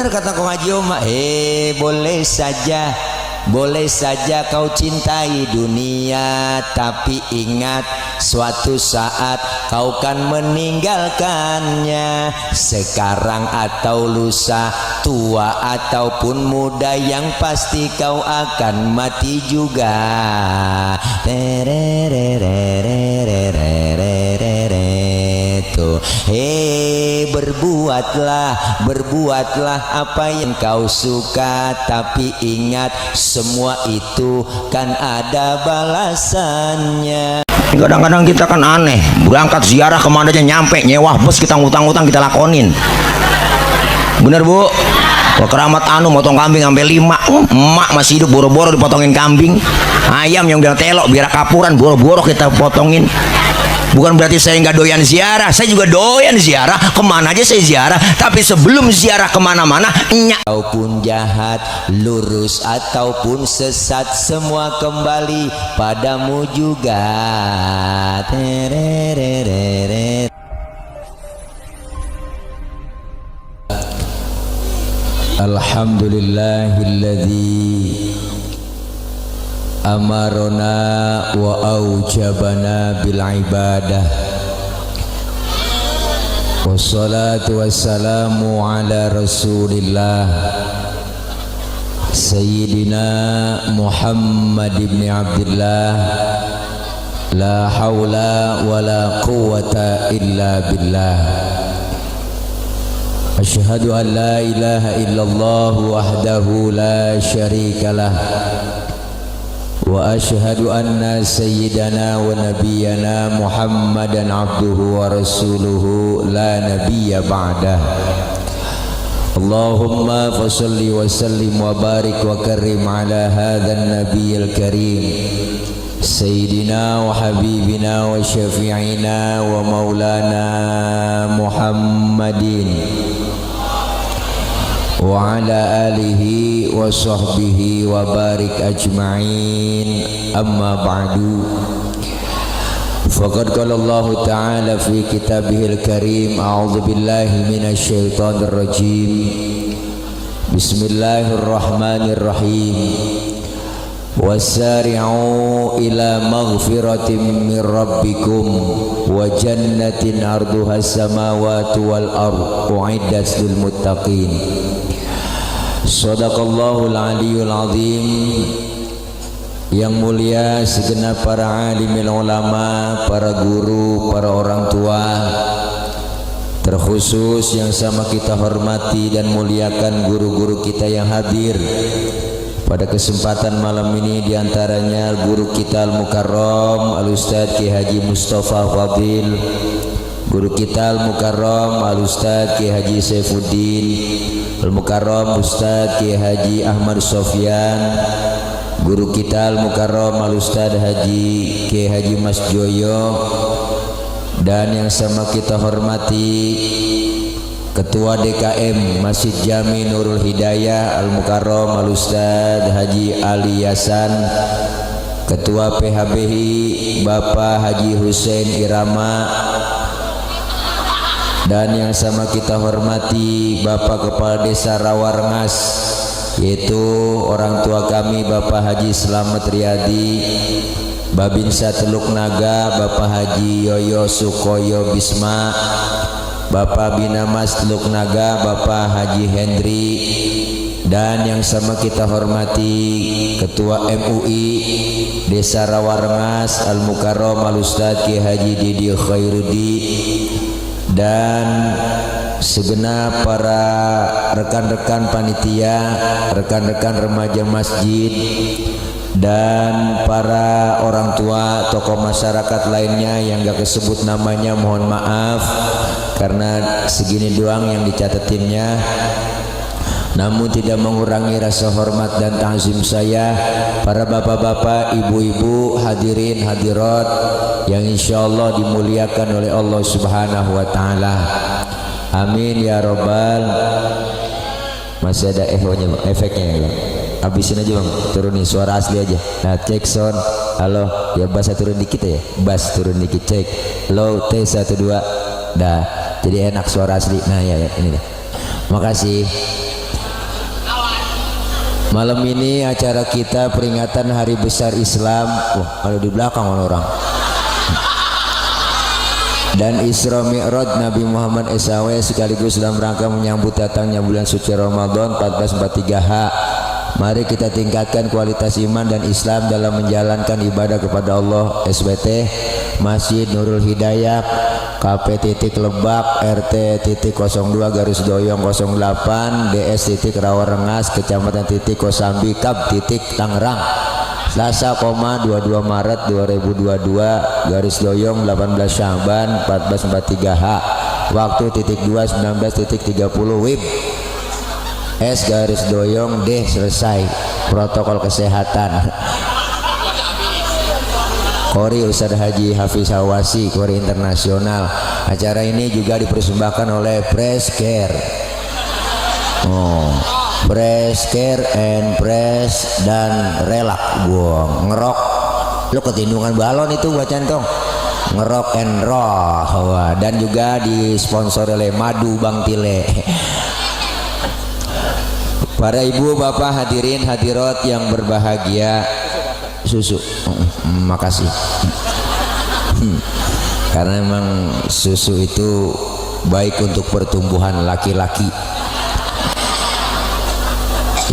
benar kata Kong Haji Oma. Boleh saja kau cintai dunia, tapi ingat suatu saat kau kan meninggalkannya. Sekarang atau lusa, tua ataupun muda, yang pasti kau akan mati juga. Berbuatlah apa yang kau suka, tapi ingat semua itu kan ada balasannya. Kadang-kadang kita kan aneh, berangkat ziarah kemana aja nyampe nyewa bus, kita ngutang-ngutang kita lakonin. Bener Bu? Kalau keramat anu motong kambing sampai 5, emak masih hidup boro-boro dipotongin kambing. Ayam yang udah telok biar kapuran boro-boro kita potongin. Bukan berarti saya nggak doyan ziarah, saya juga doyan ziarah, kemana aja saya ziarah. Tapi sebelum ziarah kemana-mana, ataupun jahat, lurus ataupun sesat, semua kembali padamu juga. Alhamdulillahilladzi amarona wa aujabana bil ibadah, wassalatu wassalamu ala rasulillah sayyidina Muhammad ibn Abdullah, la hawla wa la quwwata illa billah. Asyhadu an la ilaha illallah wahdahu la syarikalah, wa asyhadu anna sayyidana wa nabiyyana Muhammadan abduhu wa rasuluhu la nabiyya ba'dah. Allahumma fasalli wa sallim wa barik wa karim ala hadzal nabiyil karim sayyidina wa habibina wa syafi'ina wa maulana Muhammadin wa ala alihi wa sahbihi wa barik ajma'in. Amma ba'du, faqad qala Allah ta'ala fi kitabihil karim, a'udzu billahi minasy syaithanir rajim, bismillahirrahmanirrahim, wasari'u ila maghfiratin min rabbikum wa jannatin arduhas samawati wal ardh u'iddat lil muttaqin. Sadaqallahul aliyul azim. Yang mulia segenap para alimil ulama, para guru, para orang tua, terkhusus yang sama kita hormati dan muliakan guru-guru kita yang hadir pada kesempatan malam ini, diantaranya guru kita Al-Mukarram Al-Ustadz Ki Haji Mustafa Fadil, guru kita Al-Mukarram Al-Ustadz Ki Haji Saifuddin, Al-Mukarram Ustadz Ki Haji Ahmad Sofyan, guru kita Al-Mukarram Al-Ustadz Haji Ki Haji Mas Joyo, dan yang sama kita hormati Ketua DKM Masjid Jami Nurul Hidayah Al-Mukarram Al-Ustadz Haji Ali Yasan, Ketua PHBI Bapak Haji Hussein Irama, dan yang sama kita hormati Bapak Kepala Desa Rawarengas, yaitu orang tua kami Bapak Haji Slamet Riyadi, Babinsa Teluk Naga Bapak Haji Yoyo Sukoyo Bisma, Bapak Binamas Teluk Naga Bapak Haji Hendri, dan yang sama kita hormati Ketua MUI Desa Rawarengas Al-Mukarram Al-Ustadz Ki Haji Didi Khairudi, dan segenap para rekan-rekan panitia, rekan-rekan remaja masjid, dan para orang tua, tokoh masyarakat lainnya yang gak kesebut namanya, mohon maaf karena segini doang yang dicatatinnya. Namun tidak mengurangi rasa hormat dan ta'zim saya, para bapak-bapak, ibu-ibu, hadirin hadirat yang insyaallah dimuliakan oleh Allah Subhanahu wa taala. Amin ya robbal. Masih ada efeknya ya Bang? Habisin aja Bang, turunin suara asli aja. Nah cek sound, halo ya, bass turun dikit ya, bass turun dikit, cek low T1 2, dah jadi enak suara asli. Nah ya ini dah, makasih. Malam ini acara kita peringatan Hari Besar Islam. Kalau di belakang orang. Dan Isra Mi'raj Nabi Muhammad SAW sekaligus dalam rangka menyambut datangnya bulan suci Ramadan 1443H. Mari kita tingkatkan kualitas iman dan Islam dalam menjalankan ibadah kepada Allah. SBT Masjid Nurul Hidayah KP titik Lebak RT titik 02 garis doyong 08 DS titik Rawarengas Kecamatan titik Kosambi Kab titik Tangerang Selasa, 22 Maret 2022 garis doyong 18 Sya'ban 1443H. Waktu titik 2 19.30 WIB S garis doyong D selesai. Protokol kesehatan Kori Ustadz Haji Hafiz Hawasi, Kori Internasional. Acara ini juga dipersembahkan oleh Press Care. Press Care and Press dan Relak buang ngerok. Lu ketindungan balon itu bacaan tong. Ngerok and roll. Dan juga disponsori oleh Madu Bang Tile. Para ibu bapak hadirin hadirat yang berbahagia, susu makasih. Karena memang susu itu baik untuk pertumbuhan laki-laki.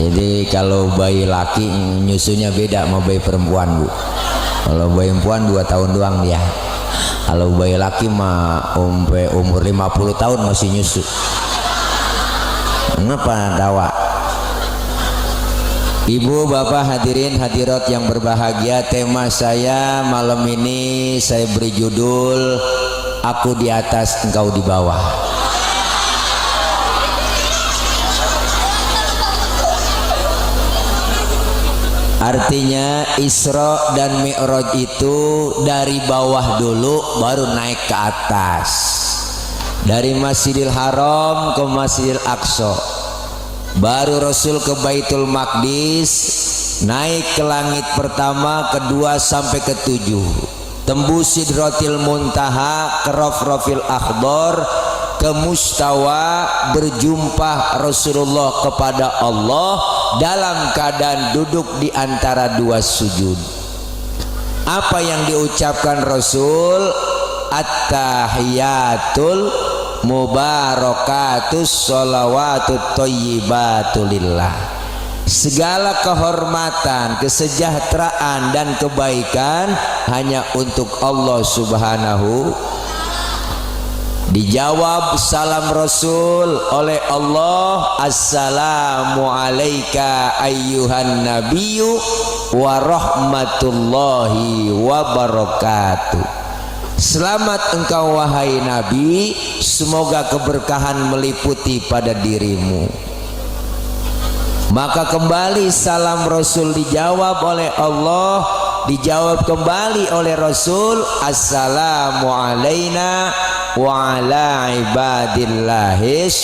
Jadi kalau bayi laki nyusunya beda sama bayi perempuan, Bu. Kalau bayi perempuan 2 tahun doang dia. Kalau bayi laki mah umur 50 tahun masih nyusu. Kenapa dawa? Ibu bapak hadirin hadirat yang berbahagia, tema saya malam ini saya beri judul Aku di atas engkau di bawah. Artinya Isra dan Mi'raj itu dari bawah dulu baru naik ke atas. Dari Masjidil Haram ke Masjidil Aqsa. Baru Rasul ke Baitul Maqdis, naik ke langit pertama, kedua sampai ke 7. Tembus Sidratil Muntaha, ke Rafrafil Akhdar, ke Mustawa, berjumpa Rasulullah kepada Allah dalam keadaan duduk di antara 2 sujud. Apa yang diucapkan Rasul? At-tahiyatul mubarakatus sholawatut thayyibatulillah. Segala kehormatan, kesejahteraan dan kebaikan hanya untuk Allah Subhanahu. Dijawab salam Rasul oleh Allah, assalamu alayka ayyuhan nabiyyu wa rahmatullahi wa barakatuh. Selamat engkau wahai Nabi, semoga keberkahan meliputi pada dirimu. Maka kembali salam Rasul dijawab oleh Allah, dijawab kembali oleh Rasul, assalamu alayna wa ala ibadillahis.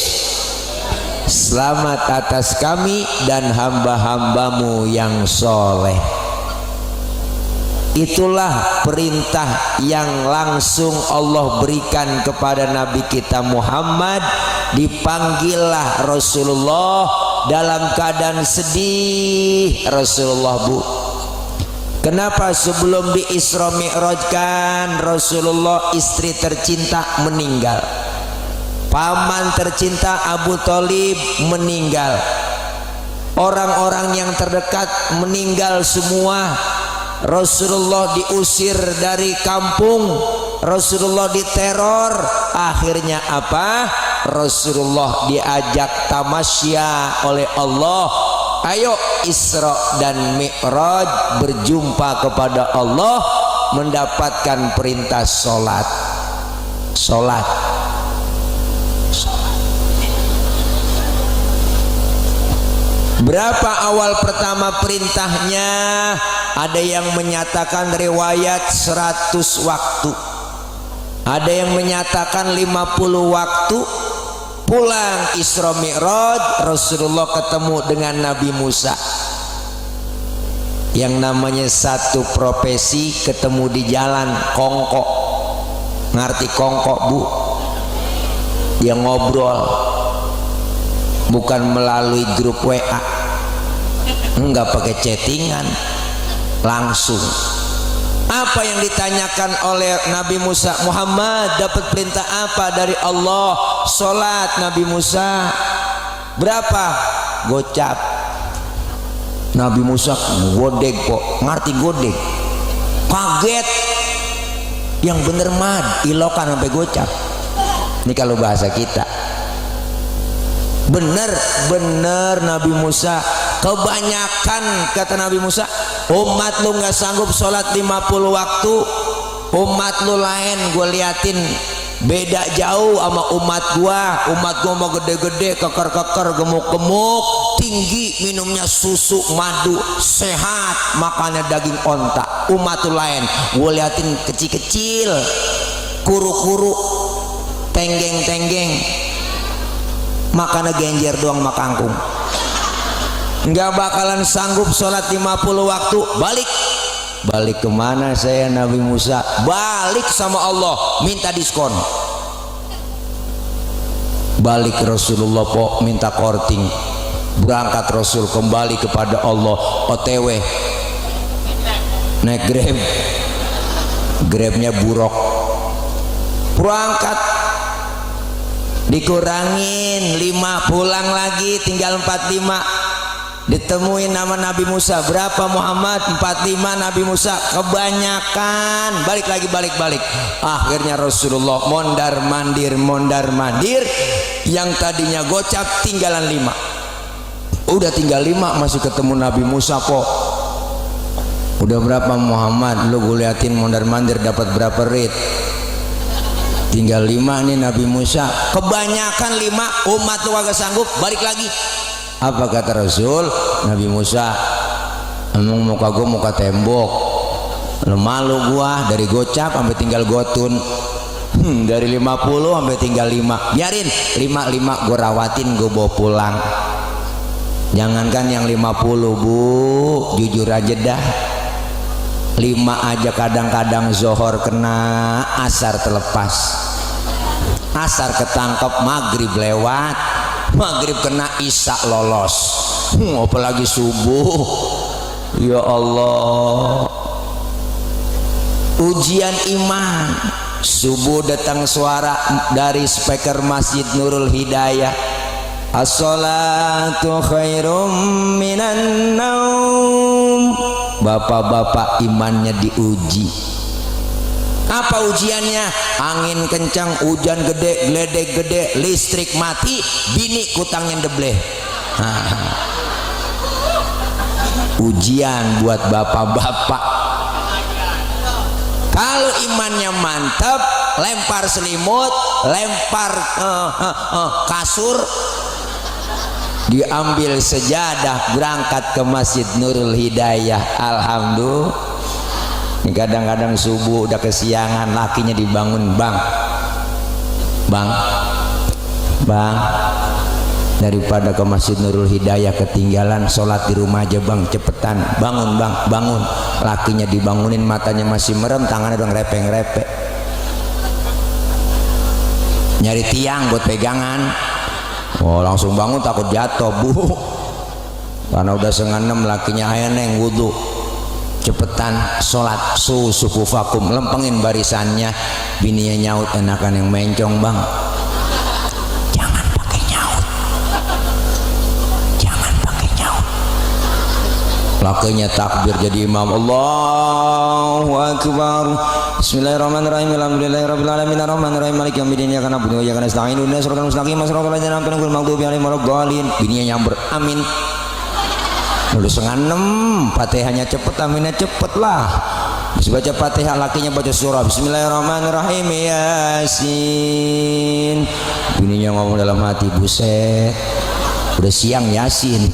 Selamat atas kami dan hamba-hambamu yang soleh. Itulah perintah yang langsung Allah berikan kepada Nabi kita Muhammad. Dipanggillah Rasulullah dalam keadaan sedih. Rasulullah, Bu, kenapa sebelum di Isra Mi'rajkan Rasulullah istri tercinta meninggal, paman tercinta Abu Thalib meninggal, orang-orang yang terdekat meninggal semua. Rasulullah diusir dari kampung, Rasulullah diteror. Akhirnya apa? Rasulullah diajak tamasya oleh Allah. Ayo Isra dan Mi'raj, berjumpa kepada Allah, mendapatkan perintah sholat. Sholat. Berapa awal pertama perintahnya? Ada yang menyatakan riwayat 100 waktu, ada yang menyatakan 50 waktu. Pulang Isra Mi'raj, Rasulullah ketemu dengan Nabi Musa. Yang namanya satu profesi ketemu di jalan, kongkok. Ngerti kongkok, Bu? Dia ngobrol, bukan melalui grup WA. enggak pakai chattingan, langsung. Apa yang ditanyakan oleh Nabi Musa? Muhammad, dapat perintah apa dari Allah? Salat. Nabi Musa, berapa? Gocap. Nabi Musa godeg kok, ngerti godeg, kaget. Yang bener mad ilokan sampai gocap. Ini kalau bahasa kita bener Nabi Musa. Kebanyakan kata Nabi Musa, umat lu nggak sanggup sholat 50 waktu. Umat lu lain gue liatin beda jauh sama umat gua mau gede-gede, keker-keker, gemuk-gemuk, tinggi, minumnya susu madu, sehat, makannya daging onta. Umat lu lain gue liatin kecil-kecil, kuru-kuru, tenggeng-tenggeng, makannya genjer doang sama kangkung. Nggak bakalan sanggup sholat 50 waktu. Balik kemana saya? Nabi Musa balik sama Allah, minta diskon. Balik Rasulullah kok minta korting. Berangkat Rasul kembali kepada Allah, OTW naik Grab, Grabnya buruk, berangkat dikurangin 5, pulang lagi tinggal 45. Ditemuin nama Nabi Musa, berapa Muhammad? 45. Nabi Musa, kebanyakan. Balik lagi, balik. Akhirnya Rasulullah mondar mandir, yang tadinya gocap tinggalan 5. Udah tinggal 5, masih ketemu Nabi Musa kok. Udah berapa Muhammad? Lu gue liatin mondar mandir dapat berapa rit? Tinggal 5 nih Nabi Musa. Kebanyakan 5, umat lu agak sanggup. Balik lagi. Apa kata Rasul? Nabi Musa, emang muka gua muka tembok, lu malu gua dari gocap sampai tinggal gotun. Dari 50 sampai tinggal 5. Biarin 5 gua rawatin, gua bawa pulang. Jangankan yang 50 bu, jujur aja dah, 5 aja kadang-kadang zohor kena, asar terlepas, asar ketangkep, maghrib lewat, maghrib kena, isya lolos, apalagi subuh. Ya Allah, ujian iman. Subuh datang suara dari speaker Masjid Nurul Hidayah, as-salatu khairum minan naum. Bapak-bapak imannya diuji. Apa ujiannya? Angin kencang, hujan gede, geledek gede, listrik mati, bini kutangnya debleh. Ujian buat bapak-bapak. Kalau imannya mantap, lempar selimut, lempar kasur, diambil sejadah, berangkat ke Masjid Nurul Hidayah. Alhamdulillah. Ini kadang-kadang subuh udah kesiangan, lakinya dibangun, bang, daripada ke Masjid Nurul Hidayah ketinggalan, sholat di rumah aja bang, cepetan, bangun bang, bangun. Lakinya dibangunin, matanya masih merem, tangannya udah ngerepek-ngerepek, nyari tiang buat pegangan. Oh langsung bangun, takut jatuh bu, karena udah 5:30. Lakinya, ayo neng wudhu, cepetan sholat sufufakum, lempengin barisannya. Bininya nyaut, enakan yang mencong bang, jangan pakai nyaut, jangan pakai nyaut. Lakinya takbir jadi imam, Allahu Akbar, Bismillahirrahmanirrahim, Alhamdulillahirabbil alamin, arrahmanirrahim, maliki yaumiddin, iyyaka na'budu wa iyyaka nasta'in, ihdinas siratal mustaqim, siratal ladzina an'amta 'alaihim, ghairil maghdubi 'alaihim waladdallin. Bininya nyamber, amin. Udah 5:30, Fatihahnya cepet, aminnya cepet lah. Habis baca Fatihah, lakinya baca surah Bismillahirrahmanirrahim, Yasin. Bininya ngomong dalam hati, buset, udah siang Yasin.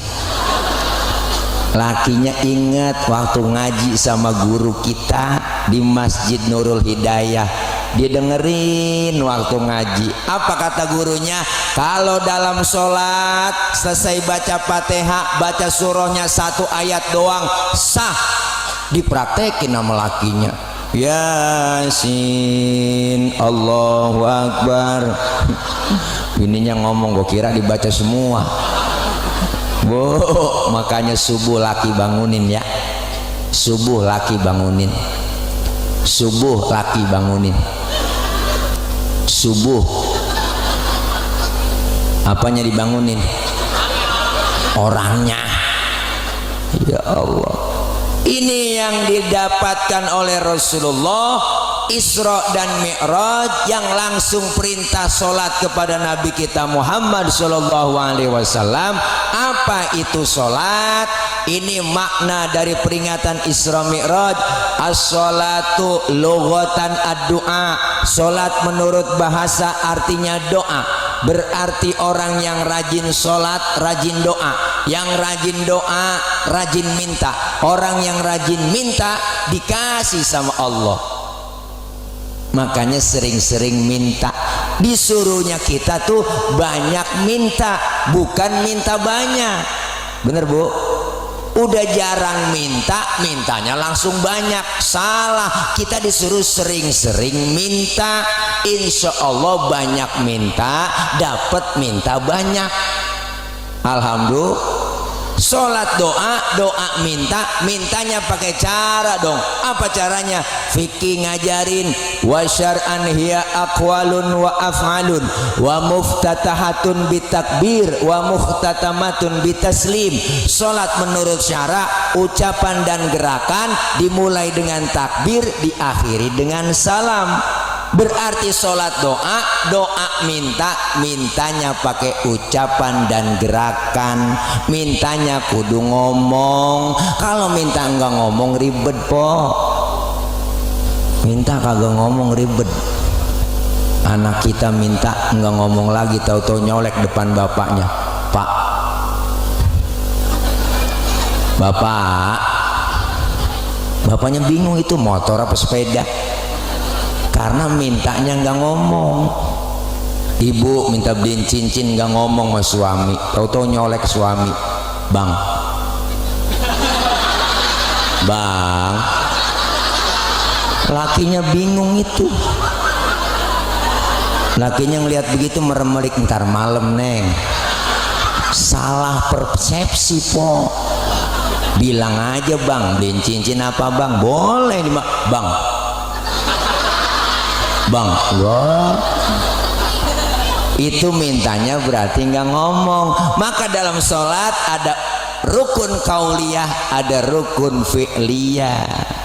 Lakinya ingat waktu ngaji sama guru kita di Masjid Nurul Hidayah, dia dengerin waktu ngaji. Apa kata gurunya? Kalau dalam sholat selesai baca Fatihah, baca surahnya 1 ayat doang sah. Dipraktekin sama lakinya, Yasin, Allahu Akbar. Bininya ngomong, gue kira dibaca semua. Bu, makanya subuh laki bangunin ya, subuh laki bangunin, subuh laki bangunin, subuh apanya dibangunin? Orangnya. Ya Allah, ini yang didapatkan oleh Rasulullah Isra dan Mi'raj, yang langsung perintah solat kepada Nabi kita Muhammad Sallallahu Alaihi Wasallam. Apa itu solat? Ini makna dari peringatan Isra Mi'raj. As-salatu lughatan ad-du'a. Solat menurut bahasa artinya doa. Berarti orang yang rajin solat, rajin doa. Yang rajin doa, rajin minta. Orang yang rajin minta dikasih sama Allah. Makanya sering-sering minta. Disuruhnya kita tuh banyak minta, bukan minta banyak. Bener Bu? Udah jarang minta, mintanya langsung banyak. Salah. Kita disuruh sering-sering minta. Insya Allah banyak minta, dapat minta banyak. Alhamdulillah. Sholat doa, doa minta, mintanya pakai cara dong. Apa caranya? Fikih ngajarin. Wa syar'an hiya aqwalun wa af'alun wa muftatahatun bitakbir wa muhtatamatun bitaslim. Sholat menurut syara, ucapan dan gerakan dimulai dengan takbir, diakhiri dengan salam. Berarti sholat doa, doa minta, mintanya pakai ucapan dan gerakan. Mintanya kudu ngomong. Kalau minta enggak ngomong ribet po. Minta kagak ngomong ribet. Anak kita minta enggak ngomong lagi, tahu-tahu nyolek depan bapaknya. Pak, bapak, bapaknya bingung itu motor apa sepeda. Karena mintanya nggak ngomong. Ibu minta beliin cincin nggak ngomong sama suami, tahu-tahu nyolek suami. Bang, bang, lakinya bingung itu. Lakinya ngelihat begitu meremelik, ntar malam neng. Salah persepsi po. Bilang aja bang, beliin cincin apa bang? Boleh nih bang. Bang, wah, itu mintanya berarti nggak ngomong. Maka dalam sholat ada rukun kauliyah, ada rukun fi'liyah.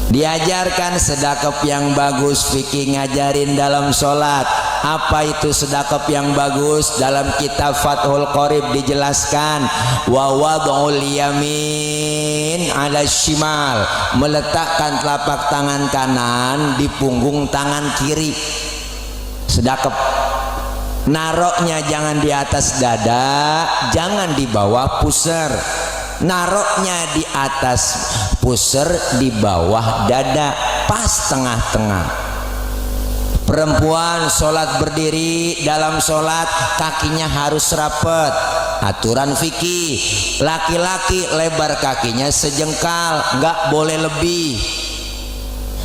Diajarkan sedekap yang bagus, fikih ngajarin dalam sholat. Apa itu sedekap yang bagus? Dalam kitab Fathul Qorib dijelaskan, wa wad'ul yamin 'ala shimal, meletakkan telapak tangan kanan di punggung tangan kiri. Sedekap. Naroknya jangan di atas dada, jangan di bawah pusar. Naroknya di atas pusar, di bawah dada, pas tengah-tengah. Perempuan sholat berdiri, dalam sholat kakinya harus rapet, aturan fikih. Laki-laki lebar kakinya sejengkal, nggak boleh lebih.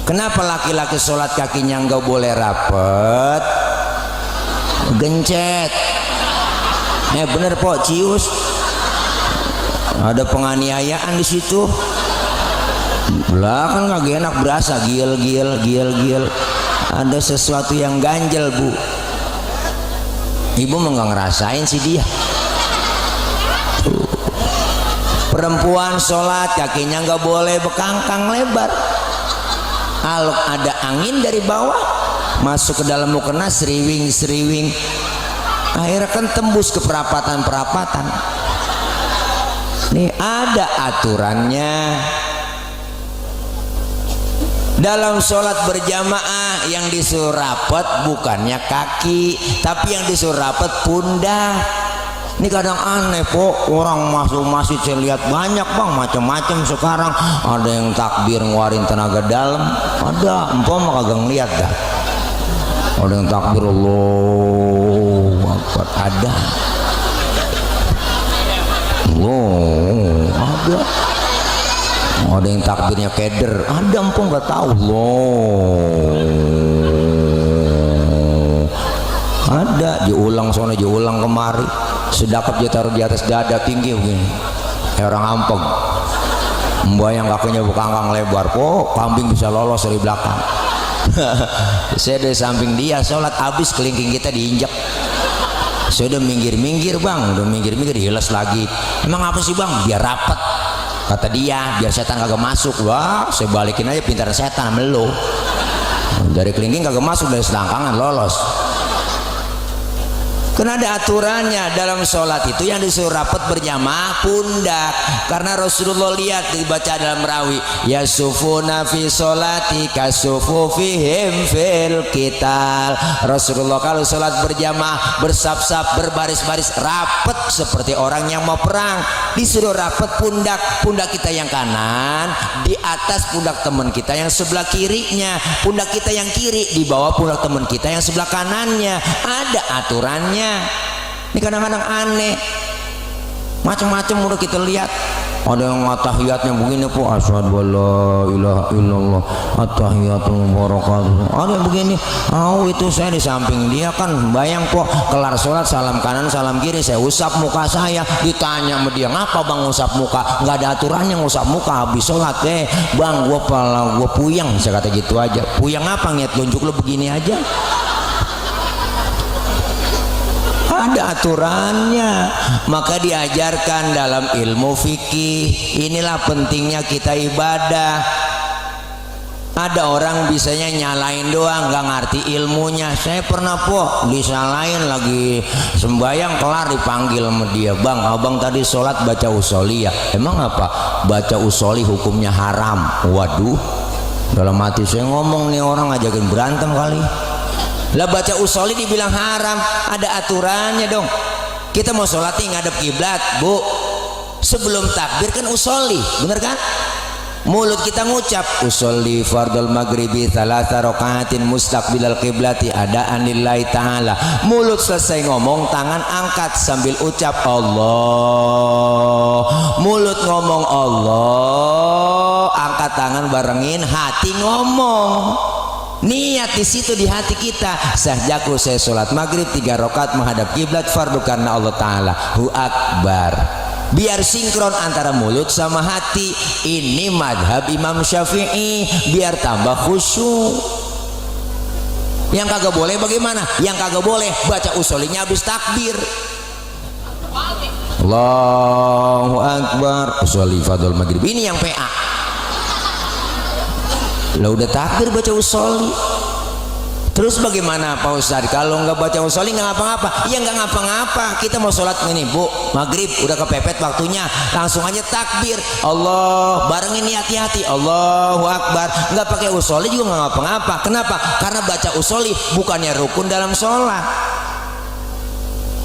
Kenapa laki-laki sholat kakinya nggak boleh rapet? Gencet. Bener po, cius. Ada penganiayaan di situ. Lah kan nggak enak, berasa gil. Ada sesuatu yang ganjel bu. Ibu mau nggak ngerasain sih dia. Perempuan sholat kakinya nggak boleh bekangkang lebar. Kalau ada angin dari bawah masuk ke dalam mukena, seriwing, akhirnya kan tembus ke perapatan. Nih ada aturannya. Dalam sholat berjamaah yang disuruh rapet bukannya kaki, tapi yang disuruh rapet pundak. Ini kadang aneh kok, orang masuk masjid saya lihat banyak bang, macam-macam sekarang. Ada yang takbir ngeluarin tenaga dalam, ada empom kagak ngeliat dah. Ada yang takbir Allahu Akbar, ada. Ada. Ada yang takbirnya keder, ada empong nggak tahu loh. Ada diulang sono, diulang kemari, sedekap dia taruh di atas dada tinggi begini kayak orang ampeg, membayang kakinya bukangkang lebar, kok kambing bisa lolos dari belakang. Saya dari samping dia sholat habis kelingking kita diinjak. Saya udah minggir-minggir bang, udah minggir-minggir hilas lagi. Emang apa sih bang? Biar rapat kata dia, biar setan kagak masuk. Wah saya balikin aja pintar setan melo. Dari kelingking kagak masuk, dari selangkangan lolos. Karena ada aturannya dalam sholat itu yang disuruh rapat berjamaah pundak, karena Rasulullah lihat dibaca dalam rawi yasufuna fi sholati kasufufihim fil qital. Rasulullah kalau sholat berjamaah bersaf-saf berbaris-baris rapat seperti orang yang mau perang. Disuruh rapat pundak kita yang kanan di atas pundak teman kita yang sebelah kirinya, pundak kita yang kiri di bawah pundak teman kita yang sebelah kanannya. Ada aturannya. Ini kadang-kadang aneh, macam-macam udah kita lihat. Ada yang tahiyatnya begini po, asyhadu alla ilaha illallah at-tahiyatu barakatuh. Ada yang begini, itu saya di samping dia kan bayang po, kelar sholat salam kanan salam kiri, saya usap muka saya. Ditanya sama dia, ngapa bang usap muka? Nggak ada aturannya ngusap muka habis sholat. Bang gua puyang, saya kata gitu aja. Puyang apa, niat tunjuk lu begini aja. Ada aturannya, maka diajarkan dalam ilmu fikih. Inilah pentingnya kita ibadah. Ada orang bisanya nyalain doang, nggak ngerti ilmunya. Saya pernah po disalahin lagi sembayang kelar dipanggil sama dia, bang abang tadi sholat baca usoli ya. Emang apa? Baca usoli hukumnya haram. Waduh, dalam hati saya ngomong nih orang ngajakin berantem kali. Lah baca usoli dibilang haram, ada aturannya dong. Kita mau sholat nih ngadep kiblat, bu. Sebelum takbir kan usoli, bener kan? Mulut kita ngucap usolli fardul maghribi thalatha rakaatin mustaqbilal qiblati adaan lillahi ta'ala. Mulut selesai ngomong, tangan angkat sambil ucap Allah. Mulut ngomong Allah, angkat tangan barengin, hati ngomong. Niat di situ di hati kita. Sahjaku saya sholat maghrib 3 rakaat menghadap kiblat fardu karena Allah Ta'ala. Hu akbar. Biar sinkron antara mulut sama hati. Ini madhab Imam Syafi'i, biar tambah khusyuk. Yang kagak boleh bagaimana? Yang kagak boleh baca usolinya habis takbir. Allahu akbar. Usoli fardul maghrib. Ini yang PA. Lah udah takbir baca usoli. Terus bagaimana Pak Ustadz? Kalau nggak baca usoli nggak ngapa-ngapa? Ya nggak ngapa-ngapa. Kita mau sholat ini bu, maghrib udah kepepet waktunya, langsung aja takbir Allah, barengin hati-hati Allahu akbar. Nggak pakai usoli juga nggak ngapa-ngapa. Kenapa? Karena baca usoli bukannya rukun dalam sholat.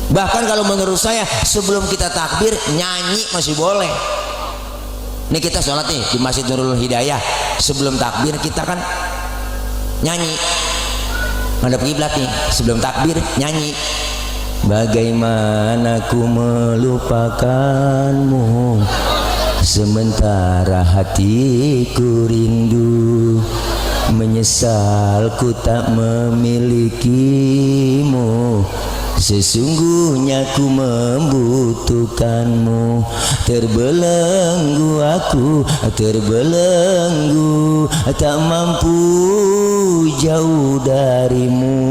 Bahkan kalau menurut saya sebelum kita takbir nyanyi masih boleh. Ini kita sholat nih di Masjid Nurul Hidayah, sebelum takbir kita kan nyanyi ngadep kiblat nih, sebelum takbir nyanyi. Bagaimana ku melupakanmu sementara hatiku rindu, menyesal ku tak memilikimu. Sesungguhnya ku membutuhkanmu. Terbelenggu aku, terbelenggu, tak mampu jauh darimu.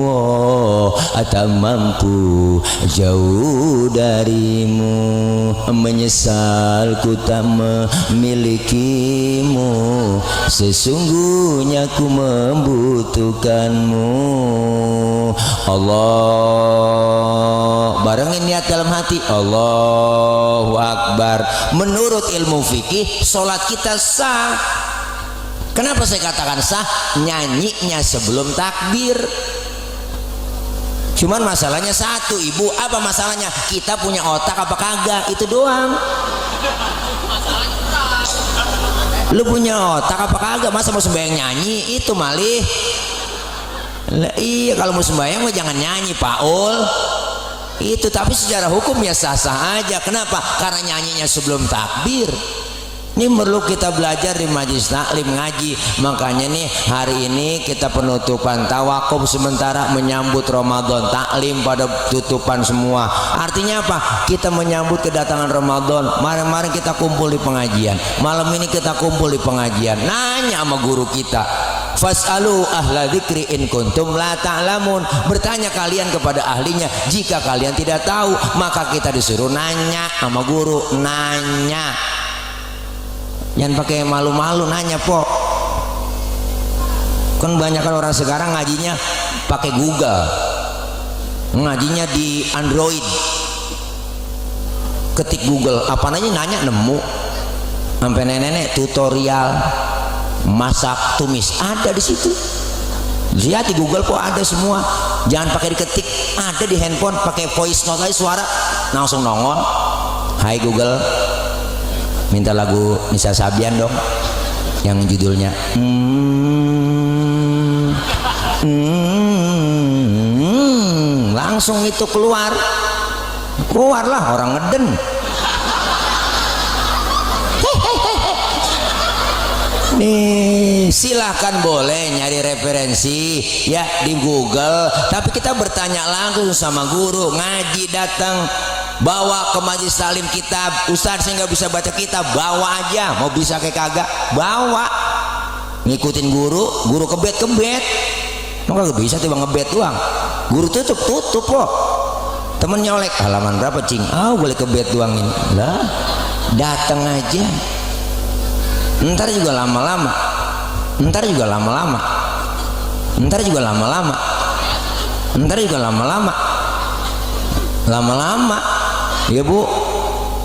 Oh, tak mampu jauh darimu. Menyesal ku tak memilikimu. Sesungguhnya ku membutuhkanmu. Allah, barengin niat dalam hati Allahu akbar. Menurut ilmu fikih sholat kita sah. Kenapa saya katakan sah? Nyanyinya sebelum takbir. Cuman masalahnya satu, ibu, apa masalahnya? Kita punya otak apa kagak? Itu doang. Lu punya otak apa kagak? Masa mau sembahyang nyanyi? Itu malih. Lah, iya, kalau mau sembahyang mah jangan nyanyi Paul. Itu, tapi secara hukum ya sah-sah aja. Kenapa? Karena nyanyinya sebelum takbir. Ini perlu kita belajar di majelis taklim ngaji. Makanya nih hari ini kita penutupan tawakuf sementara menyambut Ramadan, taklim pada tutupan semua. Artinya apa? Kita menyambut kedatangan Ramadan. Mari-mari kita kumpul di pengajian. Malam ini kita kumpul di pengajian. Nanya sama guru kita. Fas'alu ahla dzikri in kuntum la ta'lamun. Bertanya kalian kepada ahlinya jika kalian tidak tahu. Maka kita disuruh nanya sama guru, nanya. Jangan pakai malu-malu nanya, po. Kan banyak kan orang sekarang ngajinya pakai Google, ngajinya di Android, ketik Google apa nanya nemu. Sampai nenek-nenek tutorial masak tumis ada di situ. Lihat di Google kok ada semua. Jangan pakai diketik, ada di handphone, pakai voice note aja, suara langsung nongol. Hai Google, minta lagu Nisa Sabian dong yang judulnya langsung itu keluarlah orang ngeden. Nih silahkan boleh nyari referensi ya di Google, tapi kita bertanya langsung sama guru. Ngaji datang bawa ke majelis taklim kitab. Ustaz saya nggak bisa baca kitab, bawa aja. Mau bisa kayak kagak bawa, ngikutin guru kebet maka gak bisa tiba ngebet doang. Guru tutup kok. Temen nyolek halaman berapa cing, boleh kebet doang ini lah. Datang aja, ntar juga lama-lama ya Bu.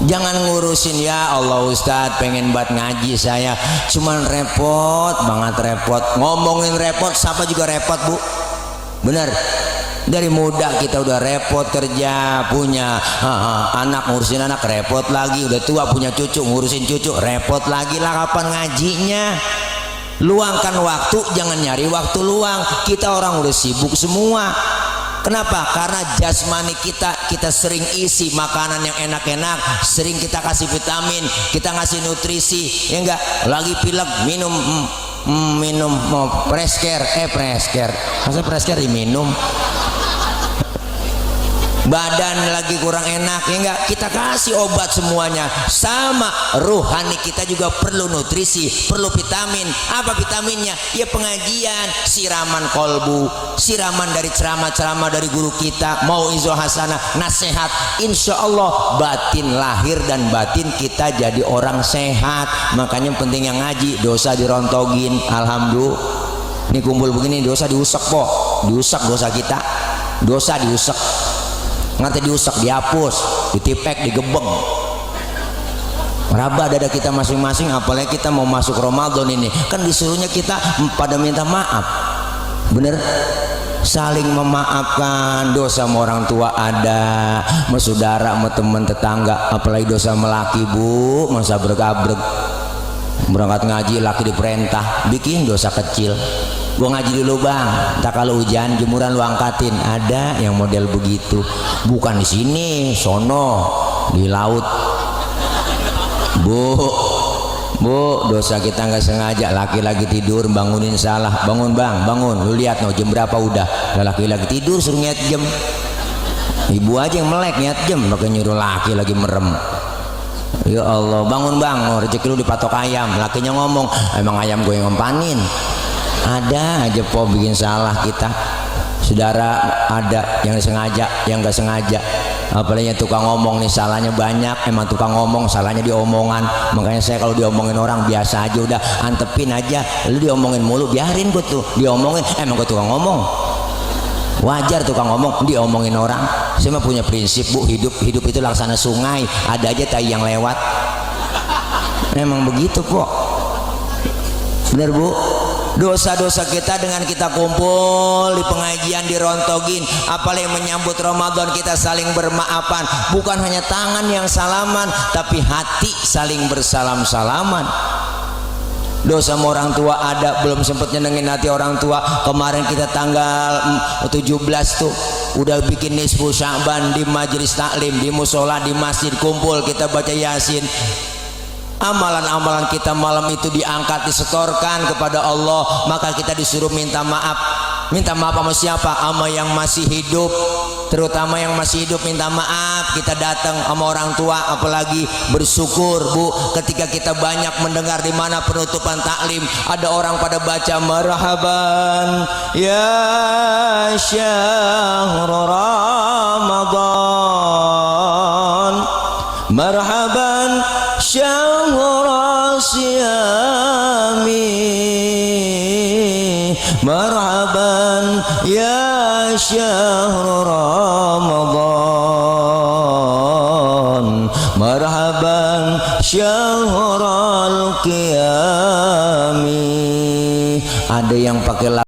Jangan ngurusin ya Allah Ustadz pengen buat ngaji saya, cuman repot ngomongin repot, siapa juga repot Bu, bener. Dari muda kita udah repot kerja, punya anak ngurusin anak repot lagi, udah tua punya cucu ngurusin cucu repot lagi lah. Kapan ngajinya? Luangkan waktu, jangan nyari waktu luang. Kita orang udah sibuk semua. Kenapa? Karena jasmani kita sering isi makanan yang enak-enak, sering kita kasih vitamin, kita ngasih nutrisi, ya enggak? Lagi pilek minum Preskare, masa Preskare diminum? Badan lagi kurang enak, ya enggak? Kita kasih obat semuanya. Sama rohani kita juga perlu nutrisi, perlu vitamin. Apa vitaminnya? Ya pengajian, siraman kolbu, siraman dari ceramah-ceramah dari guru kita, mau izo hasanah, nasihat. Insya Allah batin lahir dan batin kita jadi orang sehat. Makanya penting yang ngaji, dosa dirontogin. Alhamdulillah. Ini kumpul begini dosa diusek po, diusek dosa kita, dosa diusek. Ngerti diusek, dihapus, ditipek, digebeng. Raba dada kita masing-masing, apalagi kita mau masuk Ramadan ini. Kan disuruhnya kita pada minta maaf. Bener? Saling memaafkan. Dosa sama orang tua ada, sama saudara, sama teman tetangga. Apalagi dosa sama laki Bu, masa bergabrek. Berangkat ngaji laki diperintah, bikin dosa kecil. Gua ngaji dulu bang, tak kalau hujan jemuran lu angkatin. Ada yang model begitu, bukan di sini, sono di laut. Bu, dosa kita nggak sengaja, laki-laki tidur bangunin salah, bangun bang, bangun. Lu lihat no jam berapa udah, laki-laki tidur suruh ngiat jam. Ibu aja yang melek ngiat jam, pakai nyuruh laki lagi merem. Ya Allah, bangun bang, rezeki lu dipatok ayam. Lakinya ngomong, emang ayam gue yang ngempanin. Ada aja po bikin salah kita. Saudara ada yang sengaja, yang nggak sengaja. Apalagi yang tukang ngomong nih salahnya banyak. Emang tukang ngomong salahnya diomongan. Makanya saya kalau diomongin orang biasa aja, udah antepin aja. Lu diomongin mulu, biarin gue tuh diomongin. Emang gue tukang ngomong, wajar tukang ngomong diomongin orang. Saya mah punya prinsip Bu, hidup itu laksana sungai, ada aja tai yang lewat. Memang begitu po, bener Bu. Dosa-dosa kita dengan kita kumpul di pengajian dirontogin, apalagi menyambut Ramadan kita saling bermaafan. Bukan hanya tangan yang salaman, tapi hati saling bersalam-salaman. Dosa sama orang tua ada, belum sempat nyenengin hati orang tua. Kemarin kita tanggal 17 tuh udah bikin nisfu Sya'ban di majelis taklim, di musola, di masjid kumpul kita baca Yasin. amalan-amalan kita malam itu diangkat, disetorkan kepada Allah, maka kita disuruh minta maaf. Minta maaf sama siapa? Sama yang masih hidup, terutama yang masih hidup minta maaf. Kita datang sama orang tua, apalagi bersyukur Bu ketika kita banyak mendengar di mana penutupan taklim ada orang pada baca marhaban ya syahr Ramadan, marhaban syahr siyami, marhaban ya syahr Ramadan, marhaban syahrul qiyami. Ada yang pakai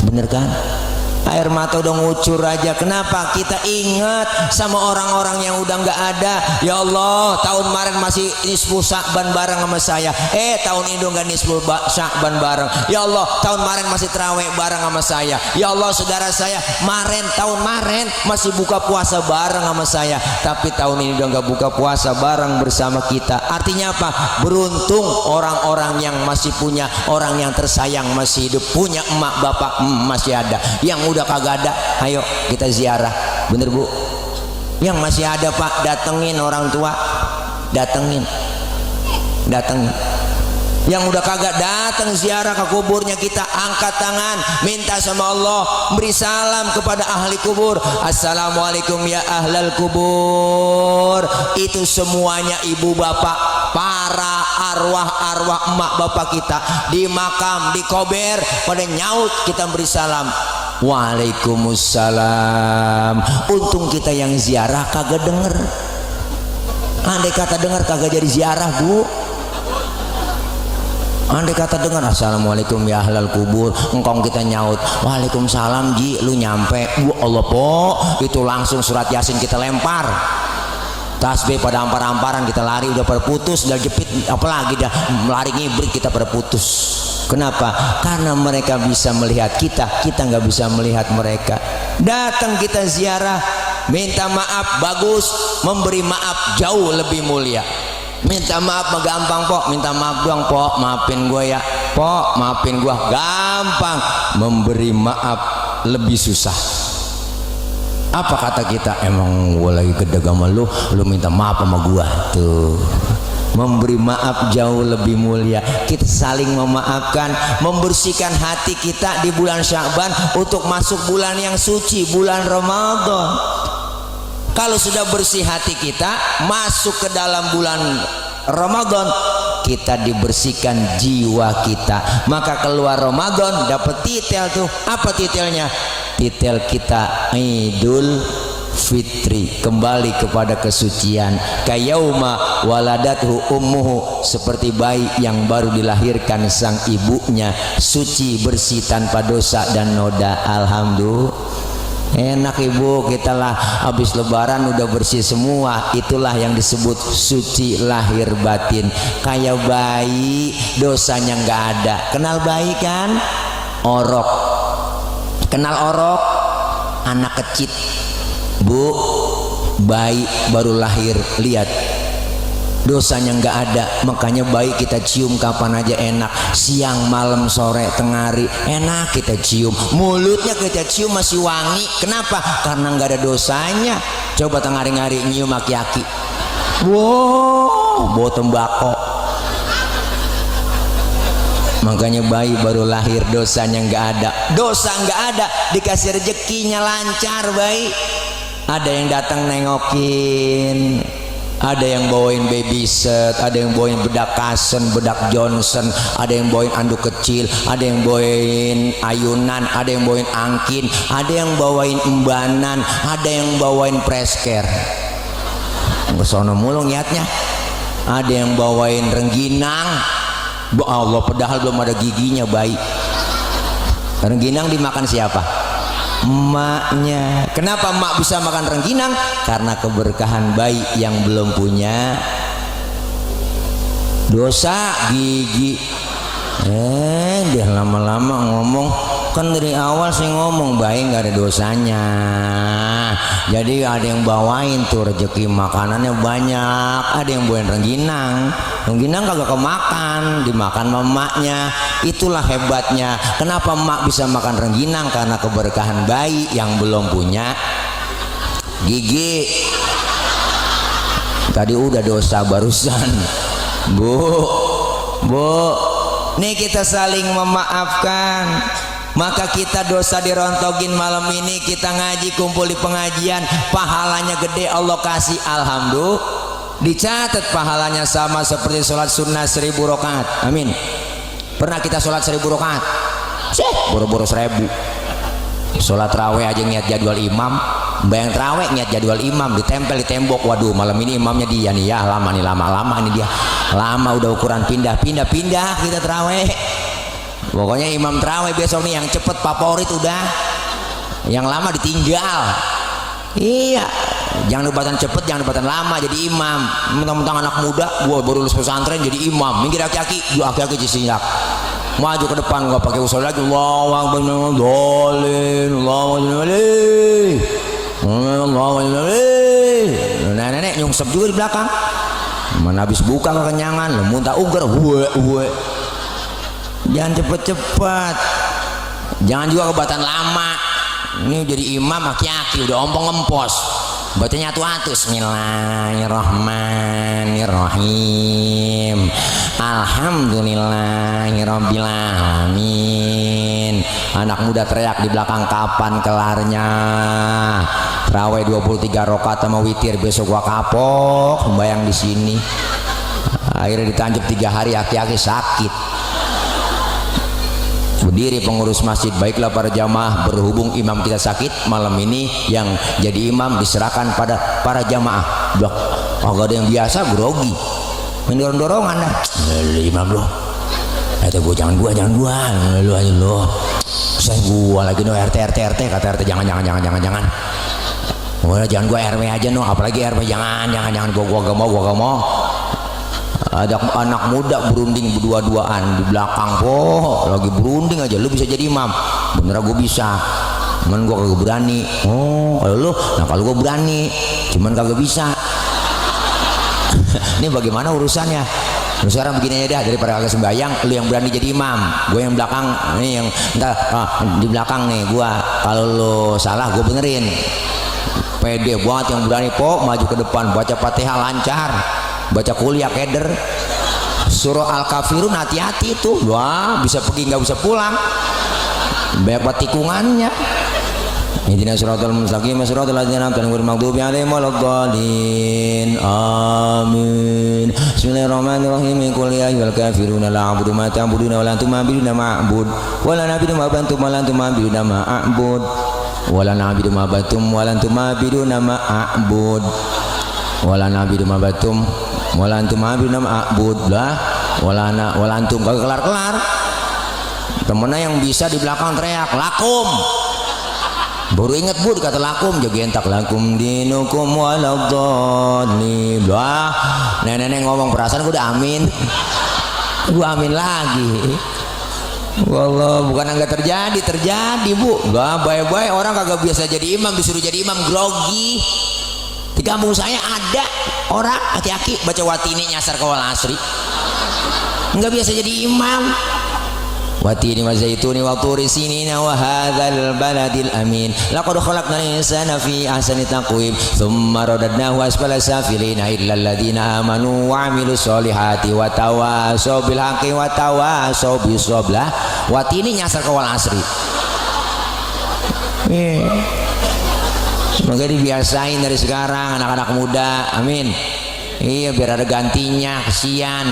bener kan? Air mata udah ngucur aja. Kenapa? Kita ingat sama orang-orang yang udah nggak ada. Ya Allah, tahun kemarin masih nisfu Sya'ban bareng sama saya. Tahun ini nggak nisfu Sya'ban bareng. Ya Allah, tahun kemarin masih terawih bareng sama saya. Ya Allah, saudara saya tahun kemarin masih buka puasa bareng sama saya. Tapi tahun ini udah nggak buka puasa bareng bersama kita. Artinya apa? Beruntung orang-orang yang masih punya, orang yang tersayang masih hidup, punya emak bapak masih ada. Yang udah kagak ada, ayo kita ziarah, bener Bu? Yang masih ada Pak, datengin orang tua, datengin. Yang udah kagak datang ziarah ke kuburnya, kita angkat tangan, minta sama Allah, beri salam kepada ahli kubur. Assalamualaikum ya ahlal kubur. Itu semuanya ibu bapak, para arwah-arwah emak bapak kita di makam, di kober, pada nyaut, kita beri salam. Waalaikumsalam. Untung kita yang ziarah kagak denger. Andai kata denger kagak jadi ziarah Bu. Andai kata dengar assalamualaikum ya ahlal kubur, engkong kita nyaut waalaikumsalam ji, lu nyampe. Allah po, itu langsung surat yasin kita lempar, tasbih pada ampar-amparan, kita lari udah perputus, udah jepit, apalagi dah lari ngibrit kita perputus. Kenapa? Karena mereka bisa melihat kita, kita nggak bisa melihat mereka. Datang kita ziarah, minta maaf bagus, memberi maaf jauh lebih mulia. Minta maaf mah gampang Pok, minta maaf doang Pok, maafin gue ya Pok, maafin gue, gampang. Memberi maaf lebih susah. Apa kata kita? Emang gue lagi gede sama lu minta maaf sama gue tuh. Memberi maaf jauh lebih mulia. Kita saling memaafkan, membersihkan hati kita di bulan Sya'ban untuk masuk bulan yang suci, bulan Ramadan. Kalau sudah bersih hati kita, masuk ke dalam bulan Ramadan, kita dibersihkan jiwa kita, maka keluar Ramadan dapat titel tuh. Apa titelnya? Titel kita Idul Fitri, kembali kepada kesucian. Kayauma waladathu ummuhu, seperti bayi yang baru dilahirkan sang ibunya, suci bersih tanpa dosa dan noda. Alhamdulillah. Enak Ibu, kita lah habis lebaran udah bersih semua. Itulah yang disebut suci lahir batin. Kayak bayi, dosanya nggak ada. Kenal bayi kan? Orok. Kenal orok? Anak kecil Bu, bayi baru lahir, lihat dosanya nggak ada. Makanya bayi kita cium kapan aja enak, siang malam sore tengah hari enak kita cium. Mulutnya kita cium masih wangi. Kenapa? Karena nggak ada dosanya. Coba tengah hari nyium aki-aki, wow, bau tembakau. Makanya bayi baru lahir dosanya nggak ada. Dosa nggak ada, dikasih rezekinya lancar bayi. Ada yang datang nengokin, Ada yang bawain baby set, ada yang bawain bedak Kasen, bedak Johnson, ada yang bawain anduk kecil, ada yang bawain ayunan, ada yang bawain angkin, ada yang bawain embanan, ada yang bawain presker. Kesono mulu niatnya. Ada yang bawain rengginang. Allah, padahal belum ada giginya bayi. Rengginang dimakan siapa? Emaknya. Kenapa emak bisa makan rengginang? Karena keberkahan bayi yang belum punya dosa gigi. Dia lama-lama ngomong, kan dari awal sih ngomong bayi nggak ada dosanya. Jadi ada yang bawain tuh rezeki makanannya banyak. Ada yang bawain rengginang. Rengginang kagak kemakan, dimakan emaknya. Itulah hebatnya. Kenapa emak bisa makan rengginang? Karena keberkahan bayi yang belum punya gigi. Tadi udah dosa barusan. Bu, nih kita saling memaafkan. Maka kita dosa dirontogin malam ini, kita ngaji kumpul di pengajian, pahalanya gede, Allah kasih, alhamdulillah. Dicatat pahalanya sama seperti sholat sunnah 1000 rakaat. Amin. Pernah kita sholat 1000 rakaat? Boro-boro 1000. Sholat raweh aja niat jadwal imam, bayang raweh niat jadwal imam, ditempel di tembok. Waduh, malam ini imamnya dia nih ya, lama nih, lama ini dia lama, udah ukuran pindah kita teraweh. Pokoknya imam terawih besok nih yang cepet favorit udah, yang lama ditinggal. Iya, jangan debatan cepet, jangan debatan lama jadi imam. Mentang-mentang anak muda, gua baru lulus pesantren jadi imam. Minggir aki-aki, gua aki-aki cisinyak. Maju ke depan, gua pakai usul lagi. Allahu akbar, dolin, Allahu akbar. Nenek nyungsep juga di belakang. Mana habis buka kekenyangan, lu muntah ugar, uwe. Jangan cepet-cepet, jangan juga kebatan lama. Ini jadi imam aki-aki udah ompong ngempos, bacanya atu-atu. Bismillahirrahmanirrahim, alhamdulillahirabbil alamin. Anak muda teriak di belakang, kapan kelarnya? Terawih 23 rakaat sama witir, besok gua kapok sembayang di sini. Akhirnya ditanjep 3 hari, aki-aki sakit. Berdiri pengurus masjid, baiklah para jamaah, berhubung imam kita sakit, malam ini yang jadi imam diserahkan pada para jamaah. Blok, agak ada yang biasa grogi, mendorong-dorongan dah. Imam lo, kata gua jangan gua, lu aja lo. Saya gua lagi no RT, kata RT jangan. Oh, jangan gua RW aja no, apalagi RW jangan, gua gak mau. Ada anak muda berunding berdua-duaan di belakang, lagi berunding aja, lu bisa jadi imam? Bener gue bisa, cuman gue kagak berani. Oh kalau lu, nah kalau gue berani, cuman kagak bisa. Ini bagaimana urusannya? Lu sekarang begini aja dah, daripada kagak sembahyang, lu yang berani jadi imam, gue yang belakang, ini yang di belakang nih gue. Kalau lu salah gue benerin. Pede banget yang berani, maju ke depan, baca Fatihah lancar, baca kuliah keder, surah Al-Kafirun hati-hati itu. Wah, bisa pergi nggak bisa pulang, banyak banget tikungannya. Ihdinas siratal mustaqim siratal ladzina an'amta 'alaihim ghairil maghdubi 'alaihim waladdallin. Amin. Bismillahirrahmanirrahim. Qul ya ayyuhal kafiruna la a'budu ma ta'buduna wa la antum 'abiduna ma a'bud wa la na'budu ma antum wa la antum 'abiduna ma a'bud wa la na'budu ma antum wa la antum 'abiduna ma a'bud wala nabidu mabatum wala antum abiduna ma'bud lah wala antum kagak kelar-kelar. Temennya yang bisa di belakang teriak lakum, baru inget bud kata lakum, jadi entak lakum dinukum waladhdallin. Lah nenek ngomong perasaan gue udah amin, gue amin lagi. Wallah, bukan enggak terjadi bu. Lah baik-baik orang kagak biasa jadi imam disuruh jadi imam grogi. Di kampung saya ada orang aki-aki baca watini nyasar ke wal asri, nggak biasa jadi imam. Watini wa zaituni wa turi sinina wa hadzal baladil amin laqad khalaqnal insana fi ahsani taqwim thumma radadnahu asfala safilina illa alladziina amanu wa 'amilus solihati wa tawasaw bil haqqi wa tawasaw bis sabr. Watini nyasar ke wal asri. Semoga dibiasain dari sekarang anak-anak muda, amin. Iya, biar ada gantinya, kesian.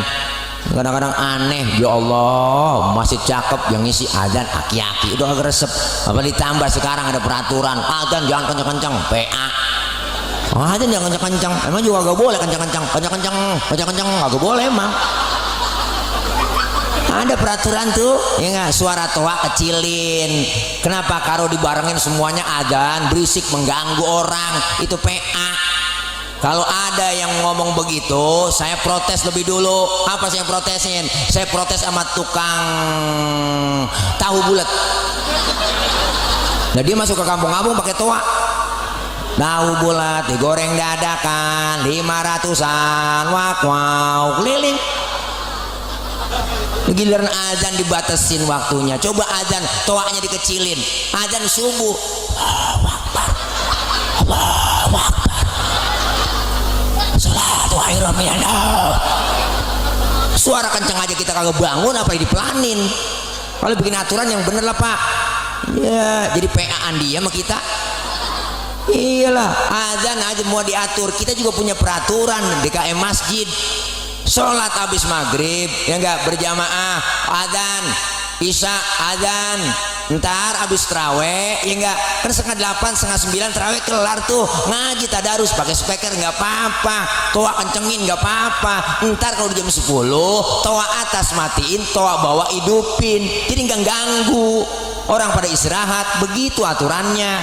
Kadang-kadang aneh, ya Allah, masih cakep yang ngisi adzan aki-aki, udah agak resep. Apa ditambah sekarang ada peraturan adzan jangan kencang-kencang, PA. Adzan jangan kencang-kencang, emang juga agak boleh kencang-kencang, kencang-kencang agak boleh emang. Ada peraturan tuh, ya nggak, suara toa kecilin. Kenapa? Kalau dibarengin semuanya adzan berisik mengganggu orang, itu PA. Kalau ada yang ngomong begitu, saya protes lebih dulu. Apa saya protesin? Saya protes sama tukang tahu bulat. Nah, dia masuk ke kampung-kampung pakai toa. Tahu bulat digoreng dadakan 500-an, wow keliling. Giliran azan dibatasin waktunya. Coba azan toanya dikecilin. Azan subuh, Allahu Akbar, Allahu Akbar, salatu khairum minan naum. Suara kencang aja kita kagak bangun, apa dipelanin. Kalau bikin aturan yang bener lah Pak. Ya jadi PA-an dia sama kita. Iyalah, azan aja mau diatur. Kita juga punya peraturan DKM masjid. Sholat habis maghrib ya enggak berjamaah, adzan isya, adzan ntar habis terawih ya enggak, kan 8:30 9 terawih kelar tuh, ngaji tadarus pakai speaker nggak apa-apa, toa kencengin nggak apa-apa. Ntar kalau jam 10 toa atas matiin, toa bawah hidupin, jadi nggak ganggu orang pada istirahat. Begitu aturannya.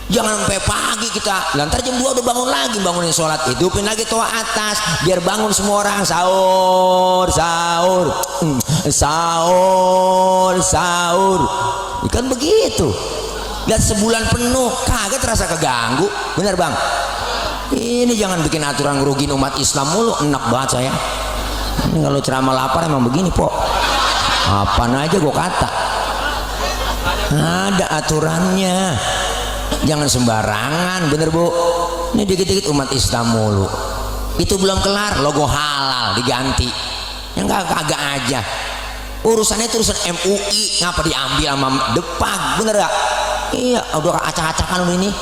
Jangan sampai pagi kita, lantar jam 2 udah bangun lagi, bangunin sholat, hidupin lagi toa atas, biar bangun semua orang sahur, sahur, sahur, sahur. Ikan begitu. Lihat sebulan penuh, kagak terasa keganggu, bener bang? Ini jangan bikin aturan ngerugiin umat Islam mulu, enak banget saya. Ini kalau ceramah lapar emang begini pok. Apaan aja gua kata. Ada aturannya. Jangan sembarangan, bener bu. Ini dikit-dikit umat Islam mulu. Itu belum kelar, logo halal diganti. Yang kagak aja. Urusannya itu urusan MUI, ngapa diambil sama Depag, bener gak? Iya, udah acak-acakan ini.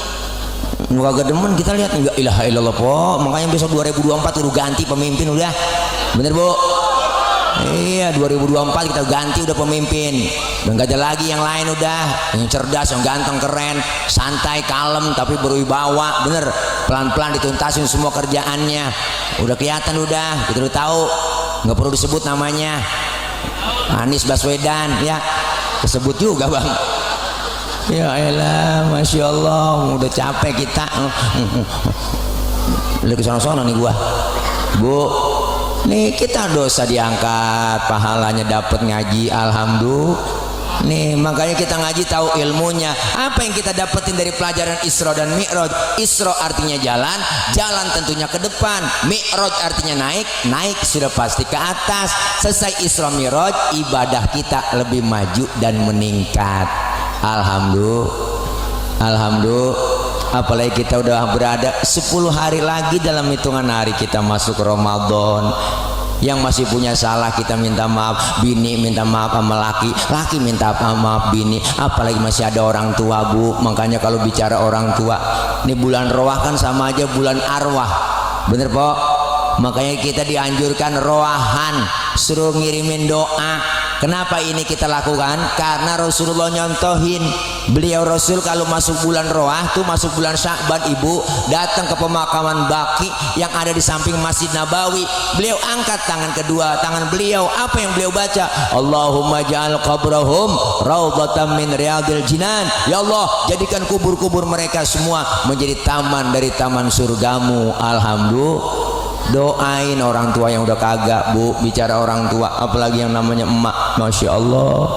Kagak demen kita lihat, enggak ilaha illallah po. Makanya besok 2024 udah ganti pemimpin udah, bener bu? Iya 2024 kita ganti udah pemimpin. Udah gak ada lagi yang lain, udah yang cerdas, yang ganteng, keren, santai, kalem tapi berwibawa, bener. Pelan-pelan dituntasin semua kerjaannya. Udah kelihatan udah, kita udah tahu. Nggak perlu disebut namanya. Anies Baswedan ya, disebut juga bang. Ya elah, masya Allah, udah capek kita. Lagi sono-sono nih gua, bu. Nih kita dosa diangkat, pahalanya dapat ngaji, alhamdulillah. Nih makanya kita ngaji tahu ilmunya. Apa yang kita dapetin dari pelajaran Isra dan Mi'raj? Isra artinya jalan, jalan tentunya ke depan. Mi'raj artinya naik, naik sudah pasti ke atas. Selesai Isra Mi'raj, ibadah kita lebih maju dan meningkat. Alhamdulillah, alhamdulillah. Apalagi kita udah berada 10 hari lagi dalam hitungan hari kita masuk Ramadan. Yang masih punya salah kita minta maaf, bini minta maaf sama laki, laki minta maaf bini. Apalagi masih ada orang tua bu. Makanya kalau bicara orang tua, ini bulan roah kan sama aja bulan arwah, bener po? Makanya kita dianjurkan roahan, suruh ngirimin doa. Kenapa ini kita lakukan? Karena Rasulullah nyontohin. Beliau Rasul kalau masuk bulan roah tuh, masuk bulan Sya'ban ibu, datang ke pemakaman Baqi yang ada di samping Masjid Nabawi. Beliau angkat tangan kedua, tangan beliau, apa yang beliau baca? Allahumma ja'al qabrahum raudhatan min riyadil jinan. Ya Allah, jadikan kubur-kubur mereka semua menjadi taman dari taman surgamu. Alhamdulillah. Doain orang tua yang udah kagak bu. Bicara orang tua, apalagi yang namanya emak, masya Allah.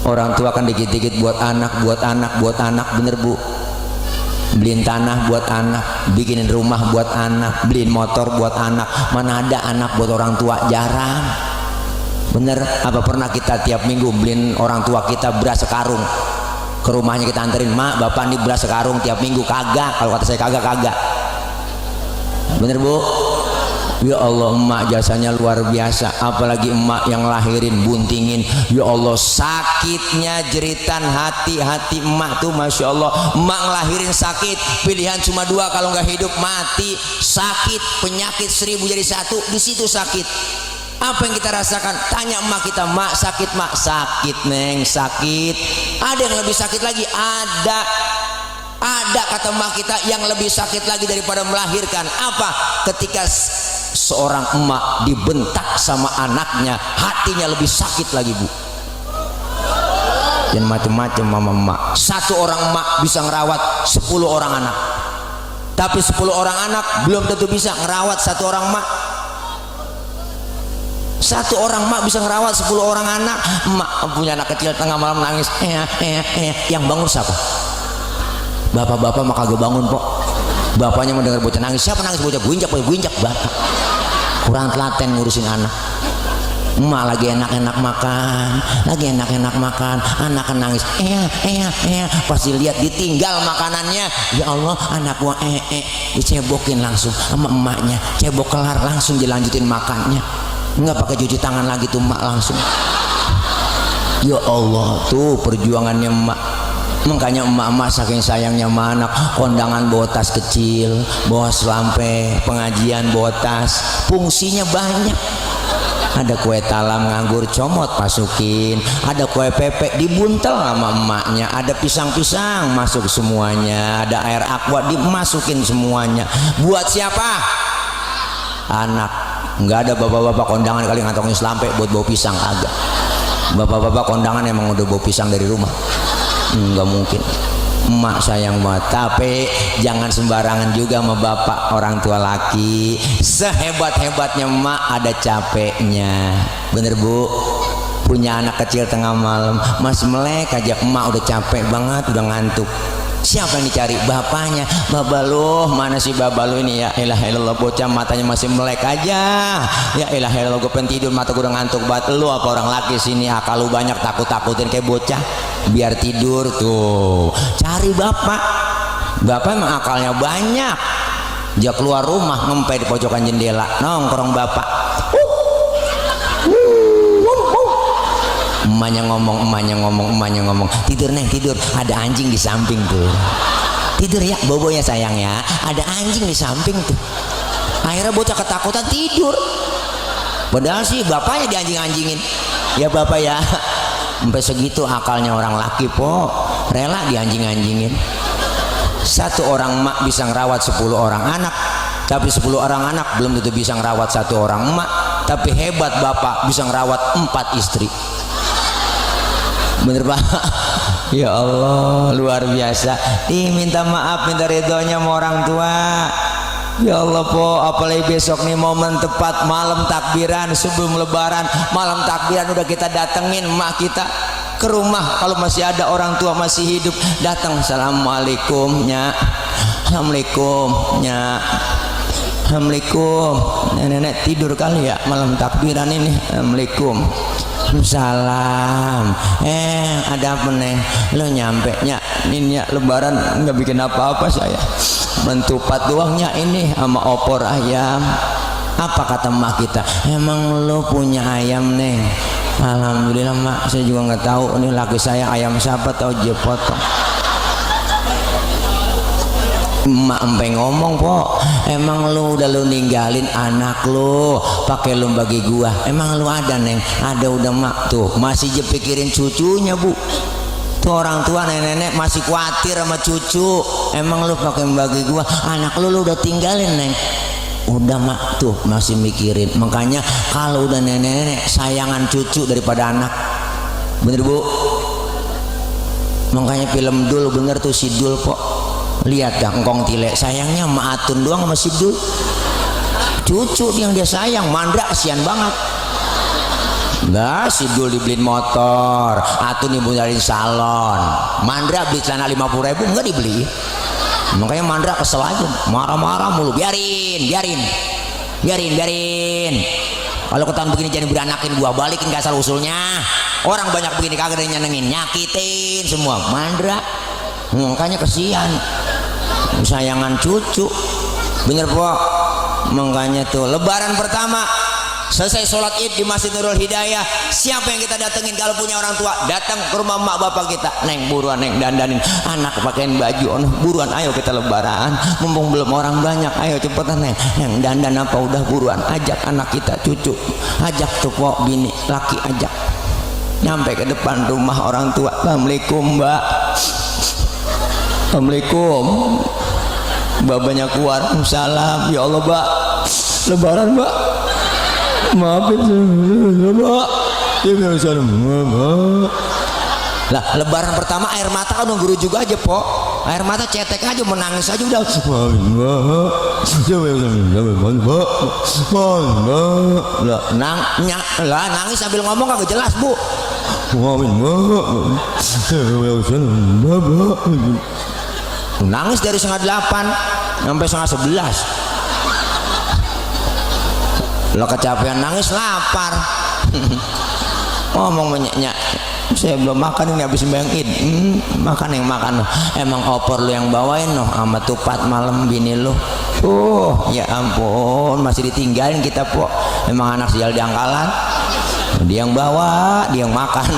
Orang tua kan dikit-dikit buat anak, buat anak, buat anak, bener bu. Beliin tanah buat anak, bikinin rumah buat anak, beliin motor buat anak. Mana ada anak buat orang tua? Jarang, bener. Apa pernah kita tiap minggu beliin orang tua kita beras sekarung, ke rumahnya kita anterin, mak bapak nih beras sekarung tiap minggu? Kagak. Kalau kata saya kagak, kagak. Bener bu. Ya Allah, emak jasanya luar biasa, apalagi emak yang lahirin buntingin. Ya Allah, sakitnya jeritan hati emak tuh Masya Allah. Emak ngelahirin sakit, pilihan cuma dua, kalau nggak hidup mati. Sakit, penyakit 1000 jadi satu, di situ sakit. Apa yang kita rasakan? Tanya emak kita, mak sakit? Mak sakit neng, sakit. Ada yang lebih sakit lagi? Ada kata emak kita yang lebih sakit lagi daripada melahirkan. Apa? Ketika seorang emak dibentak sama anaknya, hatinya lebih sakit lagi, Bu. Jangan macam-macam mama emak. Satu orang emak bisa ngerawat 10 orang anak, tapi 10 orang anak belum tentu bisa ngerawat satu orang emak. Satu orang emak bisa ngerawat 10 orang anak. Emak punya anak kecil tengah malam nangis, yang bangun siapa? Bapak-bapak mah kagak bangun kok. Bapaknya mendengar bocah nangis, siapa nangis? Bocah guinjak bapak. Kurang telaten ngurusin anak. Emak lagi enak-enak makan, anak nangis, pasti lihat ditinggal makanannya. Ya Allah, anak gua dicebokin langsung sama emaknya, cebok kelar langsung dilanjutin makannya, nggak pakai cuci tangan lagi tuh emak langsung. Ya Allah, tuh perjuangannya emak. Makanya emak-emak saking sayangnya sama anak, kondangan bawa tas kecil, bawa selampe, pengajian bawa tas, fungsinya banyak. Ada kue talam nganggur comot masukin, ada kue pepek dibuntel sama emaknya, ada pisang-pisang masuk semuanya, ada air aqua dimasukin semuanya. Buat siapa? Anak. Nggak ada bapak-bapak kondangan kali ngantongin selampe buat bawa pisang, agak. Bapak-bapak kondangan emang udah bawa pisang dari rumah. Nggak mungkin. Emak sayang banget, tapi jangan sembarangan juga sama bapak orang tua laki. Sehebat-hebatnya emak ada capeknya, bener Bu. Punya anak kecil tengah malam masih melek aja, emak udah capek banget, udah ngantuk. Siapa yang dicari? Bapaknya. Babaluh, mana sih babaluh ini? Ya elah elah, bocah matanya masih melek aja. Ya elah elah, gue pengen tidur, mata gue udah ngantuk banget. Lu apa orang laki sini akal lu banyak, takut-takutin kayak bocah biar tidur tuh. Cari bapak. Bapak emang akalnya banyak. Dia keluar rumah ngempet di pojokan jendela, nongkrong bapak. Emaknya ngomong, tidur neng, tidur, ada anjing di samping tuh. Tidur ya bobo ya sayang ya, ada anjing di samping tuh. Akhirnya bocah ketakutan tidur, padahal sih bapaknya dianjing-anjingin. Ya bapak ya, sampai segitu akalnya orang laki po, rela dianjing-anjingin. Satu orang emak bisa ngerawat 10 orang anak, tapi 10 orang anak belum tentu bisa ngerawat satu orang emak. Tapi hebat bapak bisa ngerawat 4 istri. Bener Pak? Ya Allah, luar biasa. Minta maaf, minta ridhonya sama orang tua. Ya Allah po, apalagi besok nih momen tepat malam takbiran sebelum lebaran. Malam takbiran udah kita datengin emak kita ke rumah, kalau masih ada orang tua masih hidup, datang, assalamualaikum nya, assalamualaikum nya, assalamualaikum. Nenek tidur kali ya malam takbiran ini. Assalamualaikum. Salam. Ada apa neng? Lo nyampe nya ini ya, lebaran nggak bikin apa-apa saya, mentupat doangnya ini sama opor ayam. Apa kata emak kita? Emang lo punya ayam neng? Alhamdulillah mak, saya juga nggak tahu ini laki saya ayam siapa, tahu dia potong. Emak empe ngomong po, emang lu udah lu ninggalin anak lu pakai lu bagi gua, emang lu ada neng? Ada, udah mak tuh masih je pikirin cucunya Bu. Tuh orang tua nenek-nenek masih khawatir sama cucu, emang lu pakai bagi gua, anak lu udah tinggalin neng. Udah mak tuh masih mikirin. Makanya kalau udah nenek-nenek sayangan cucu daripada anak, bener Bu. Makanya film Dul bener tuh, si Dul po, lihat dah engkong tile sayangnya sama Atun doang sama si Dul. Cucu yang dia sayang, Mandra kesian banget. Nah si Dul dibeliin motor, Atun dibeliin salon, Mandra beli celana 50.000 enggak dibeli. Makanya Mandra kesel aja, marah-marah mulu. Biarin. Kalau ketahuan begini jangan beranakin gua, balikin ke asal usulnya. Orang banyak begini kagak ada yang nyenengin, nyakitin semua. Mandra, makanya kesian, sayangan cucu. Bener po, Makanya tuh lebaran pertama selesai sholat id di Masjid Nurul Hidayah, siapa yang kita datengin kalau punya orang tua? Datang ke rumah mak bapak kita, neng buruan neng dandanin anak pakaiin baju, buruan ayo kita lebaran, mumpung belum orang banyak, ayo cepetan neng, neng dandan apa udah buruan, ajak anak kita cucu, ajak tuh pok bini laki ajak, nyampe ke depan rumah orang tua, assalamualaikum mbak, assalamualaikum, babanya keluar, salam ya Allah mbak, lebaran mbak, maafin mbak, lah lebaran pertama air mata kan guru juga aja po, air mata cetek aja menangis aja udah, lah nangis sambil ngomong kagak jelas bu, nangis dari 7:30 sampai 10:30. Lo kecapean nangis lapar ngomong menyak saya belum makan ini habis sembahyang id, makan yang makan emang opor lu yang bawain noh sama tupat malam bini lu, ya ampun masih ditinggalin kita po, emang anak sial diangkalan, dia yang bawa dia yang makan.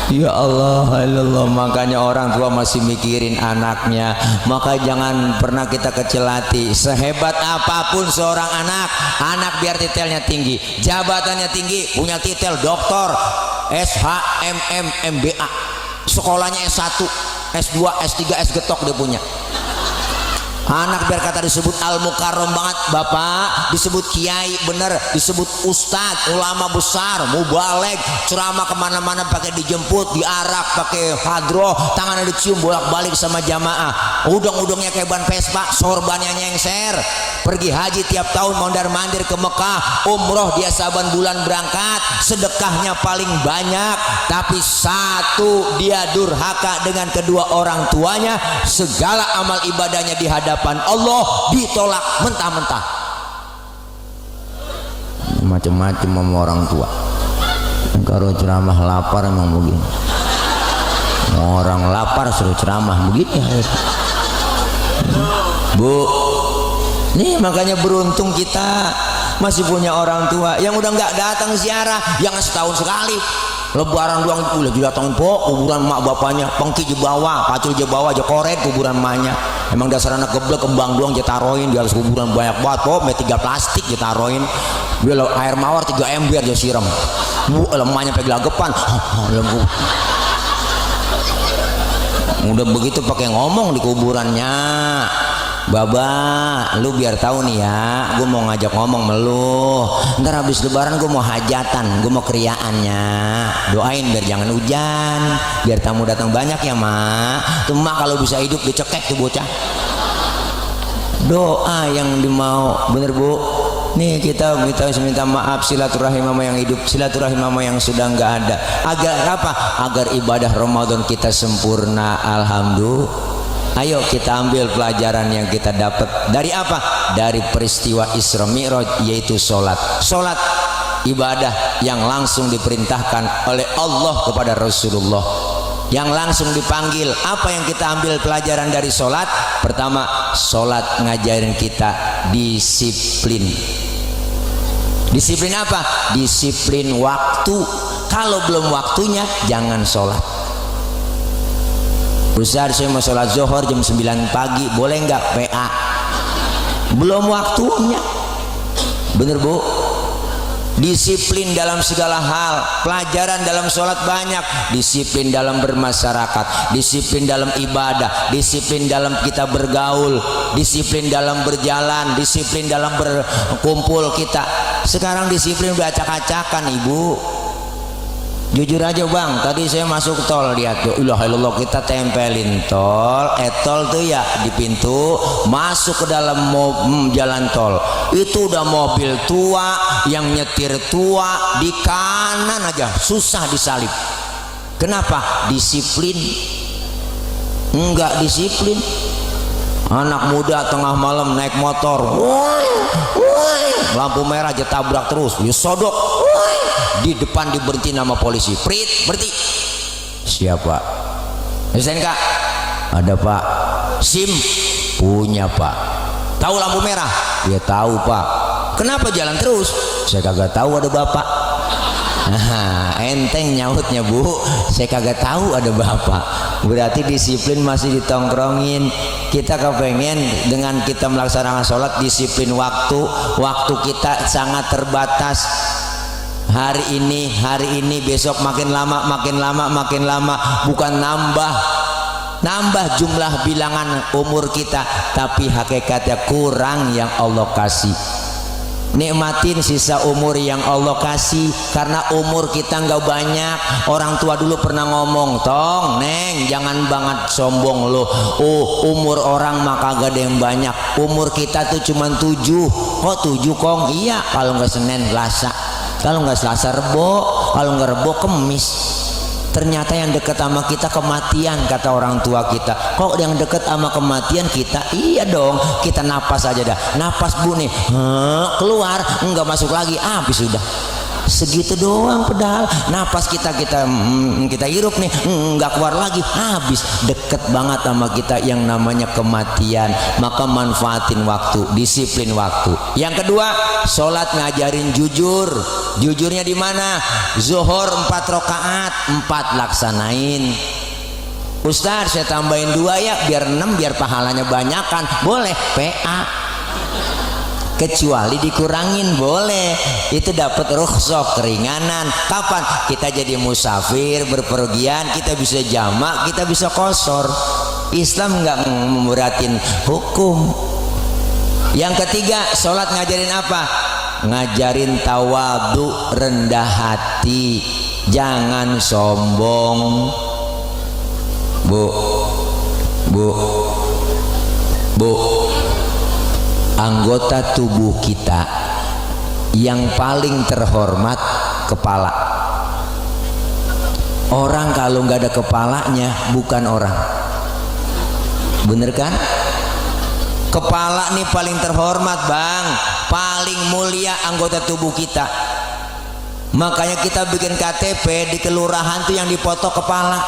Ya Allah, Allah, makanya orang tua masih mikirin anaknya, maka jangan pernah kita kecil hati. Sehebat apapun seorang anak biar titelnya tinggi, jabatannya tinggi, punya titel doktor, SHMM, MBA, sekolahnya S1, S2, S3, S getok dia punya. Anak biar kata disebut al-mukarram banget bapak, disebut kiai bener, disebut ustadz, ulama besar, mubaleg, ceramah kemana-mana pakai dijemput, diarak, pakai hadroh, tangannya dicium bolak-balik sama jamaah, udang-udangnya kayak ban Vespa, sorbannya nyengser, pergi haji tiap tahun mondar-mandir ke Mekah, umroh dia saban bulan berangkat, sedekahnya paling banyak, tapi satu dia durhaka dengan kedua orang tuanya, segala amal ibadahnya di hadapan Allah ditolak mentah-mentah. Macam-macam sama orang tua. Kalau ceramah lapar emang begini. Orang lapar suruh ceramah begini. Bu, nih makanya beruntung kita masih punya orang tua yang udah nggak datang ziarah, yang setahun sekali. Lebaran doang udah didatangin po kuburan mak bapaknya, pengki je bawa, pacul je bawa, je koret kuburan emaknya. Emang dasar anak geblek kembang doang je taroin di atas kuburan banyak banget po, 3 plastik je taroin. Dia air mawar 3 ember je siram. Bu lemahnya pegang gepan. Udah begitu pakai ngomong di kuburannya. Baba, lu biar tahu nih ya, gue mau ngajak ngomong melu. Ntar habis lebaran gue mau hajatan, gue mau kriaannya. Doain biar jangan hujan, biar tamu datang banyak ya mak. Tuh mak kalau bisa hidup dicekek tuh bocah. Doa yang dimau, bener bu. Nih kita minta maaf silaturahim mama yang hidup, silaturahim mama yang sudah nggak ada. Agar apa? Agar ibadah Ramadan kita sempurna. Alhamdulillah. Ayo kita ambil pelajaran yang kita dapat dari apa? Dari peristiwa Isra Mi'raj, yaitu sholat. Sholat ibadah yang langsung diperintahkan oleh Allah kepada Rasulullah, yang langsung dipanggil. Apa yang kita ambil pelajaran dari sholat? Pertama, sholat ngajarin kita disiplin. Disiplin apa? Disiplin waktu. Kalau belum waktunya jangan sholat. Ustaz, saya mau sholat zuhur jam 9 pagi, boleh nggak PA? Belum waktunya. Bener bu? Disiplin dalam segala hal. Pelajaran dalam sholat banyak. Disiplin dalam bermasyarakat, disiplin dalam ibadah, disiplin dalam kita bergaul, disiplin dalam berjalan, disiplin dalam berkumpul kita. Sekarang disiplin udah acak-acakan ibu. Jujur aja bang, tadi saya masuk tol, lihat tuh, ilah ilallah, kita tempelin tol, tol tuh ya di pintu, masuk ke dalam jalan tol, itu udah mobil tua, yang nyetir tua, di kanan aja, susah disalip. Kenapa? Disiplin. Enggak disiplin. Anak muda tengah malam naik motor, lampu merah aja tabrak terus, sodok, di depan diberhenti nama polisi, prit berhenti. Siapa? SNK? Ada pak. SIM? Punya pak. Tahu lampu merah? Ya tahu Pak. Kenapa jalan terus? Saya kagak tahu ada bapak. Nah, enteng nyautnya Bu, saya kagak tahu ada bapak. Berarti disiplin masih ditongkrongin. Kita kepengen dengan kita melaksanakan sholat disiplin waktu. Waktu kita sangat terbatas. Hari ini, besok makin lama, bukan nambah jumlah bilangan umur kita, tapi hakikatnya kurang yang Allah kasih. Nikmatin sisa umur yang Allah kasih, karena umur kita nggak banyak. Orang tua dulu pernah ngomong, tong neng jangan banget sombong lo, umur orang maka gak ada yang banyak, umur kita tuh cuman 7. Kok 7 kong? Iya, kalau nggak Senin Selasa, kalau nggak Selasa Rebo, kalau nggak Rebo Kemis. Ternyata yang dekat sama kita kematian, kata orang tua kita. Kok yang dekat sama kematian kita? Iya dong, kita napas aja dah. Napas Bu nih, keluar, enggak masuk lagi, habis sudah. Segitu doang pedal. Napas kita hirup nih, enggak keluar lagi, habis. Deket banget sama kita yang namanya kematian. Maka manfaatin waktu, disiplin waktu. Yang kedua, sholat ngajarin jujur. Jujurnya di mana? Zuhur 4 rakaat, 4 laksanain. Ustaz, saya tambahin 2 ya, biar 6, biar pahalanya banyakan. Boleh, PA. Kecuali dikurangin boleh, itu dapat rukhsah, keringanan. Kapan kita jadi musafir berpergian, kita bisa jamak, kita bisa qashar. Islam nggak memberatin hukum. Yang ketiga, sholat ngajarin apa? Ngajarin tawadhu, rendah hati, jangan sombong. Bu, anggota tubuh kita yang paling terhormat kepala. Orang kalau nggak ada kepalanya bukan orang, bener kan? Kepala nih paling terhormat Bang, paling mulia anggota tubuh kita. Makanya kita bikin KTP di kelurahan tuh yang dipoto kepala.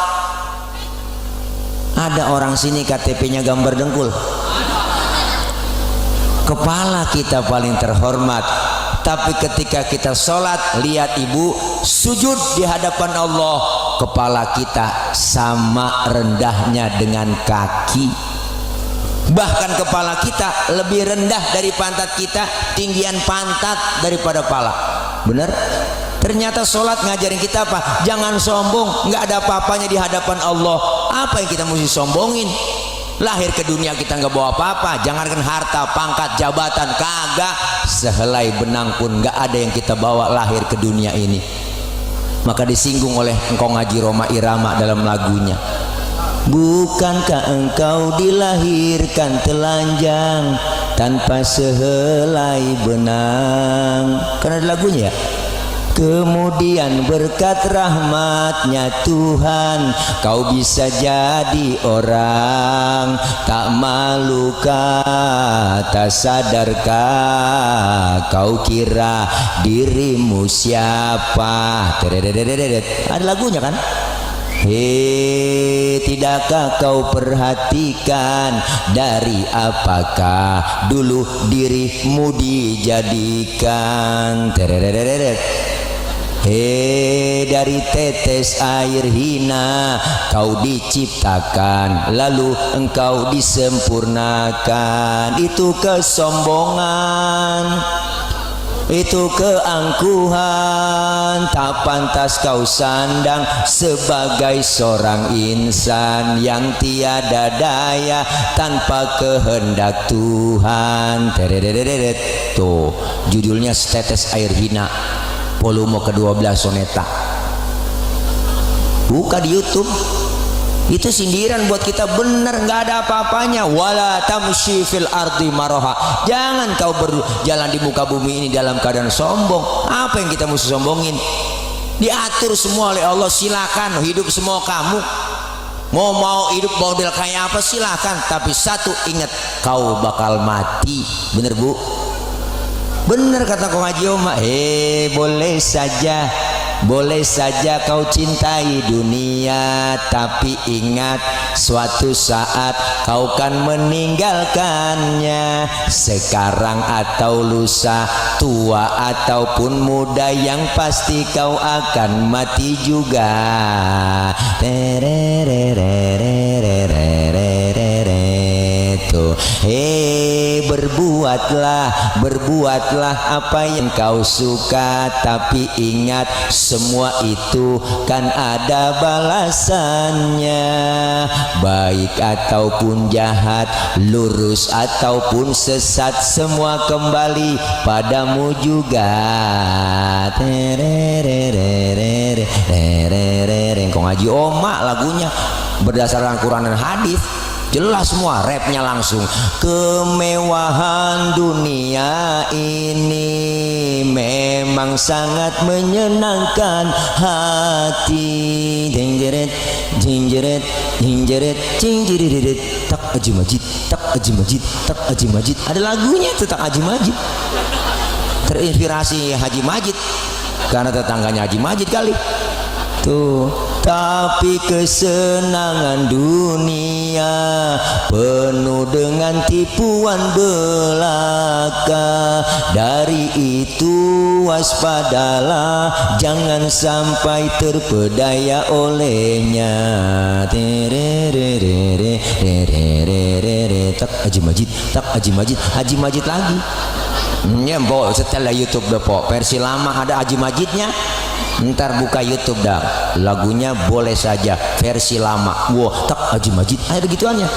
Ada orang sini KTP-nya gambar dengkul. Kepala kita paling terhormat. Tapi ketika kita sholat, lihat ibu sujud di hadapan Allah, kepala kita sama rendahnya dengan kaki. Bahkan kepala kita lebih rendah dari pantat kita, tinggian pantat daripada kepala. Bener? Ternyata sholat ngajarin kita apa? Jangan sombong, nggak ada apa-apanya di hadapan Allah. Apa yang kita mesti sombongin? Lahir ke dunia kita nggak bawa apa-apa, jangankan harta, pangkat, jabatan, kagak. Sehelai benang pun nggak ada yang kita bawa lahir ke dunia ini. Maka disinggung oleh engkau ngaji Roma Irama dalam lagunya. Bukankah engkau dilahirkan telanjang tanpa sehelai benang? Karena ada lagunya ya. Kemudian berkat rahmatnya Tuhan kau bisa jadi orang tak malu, tak sadarkah kau kira dirimu siapa? Ada lagunya kan? Hei, tidakkah kau perhatikan dari apakah dulu dirimu dijadikan? Hei, dari tetes air hina kau diciptakan, lalu engkau disempurnakan. Itu kesombongan, itu keangkuhan, tak pantas kau sandang sebagai seorang insan yang tiada daya tanpa kehendak Tuhan. Tuh judulnya Setetes Air Hina, volume ke-12 soneta. Buka di YouTube, itu sindiran buat kita, bener nggak ada apa-apanya. Wala tamshi fil ardi maraha, jangan kau berjalan di muka bumi ini dalam keadaan sombong. Apa yang kita mesti sombongin? Diatur semua oleh Allah, silakan hidup semua kamu. Mau hidup model kayak apa silakan, tapi satu ingat, kau bakal mati. Bener Bu? Bener kata kau ngaji Oma. Boleh saja boleh saja kau cintai dunia, tapi ingat suatu saat kau kan meninggalkannya. Sekarang atau lusa, tua ataupun muda, yang pasti kau akan mati juga. Berbuatlah apa yang kau suka, tapi ingat semua itu kan ada balasannya. Baik ataupun jahat, lurus ataupun sesat, semua kembali padamu juga. Kau ngaji omak lagunya berdasarkan Quran dan hadis. Jelas semua, rapnya langsung. Kemewahan dunia ini memang sangat menyenangkan hati. Jinjeret, jinjeret, jinjeret, jinjeret. Tak Haji Majid, tak Haji Majid, tak Haji Majid. Ada lagunya tentang Haji Majid. Terinspirasi Haji Majid karena tetangganya Haji Majid kali. Tuh, tapi kesenangan dunia penuh dengan tipuan belaka. Dari itu waspadalah, jangan sampai terpedaya olehnya. Tak Haji Majid, tak Haji Majid, Haji Majid lagi. Ya, po, setelah YouTube deh, po, versi lama ada Haji Majidnya. Ntar buka YouTube dah, lagunya boleh saja versi lama. Wah, tak Haji Majid, ada begituannya.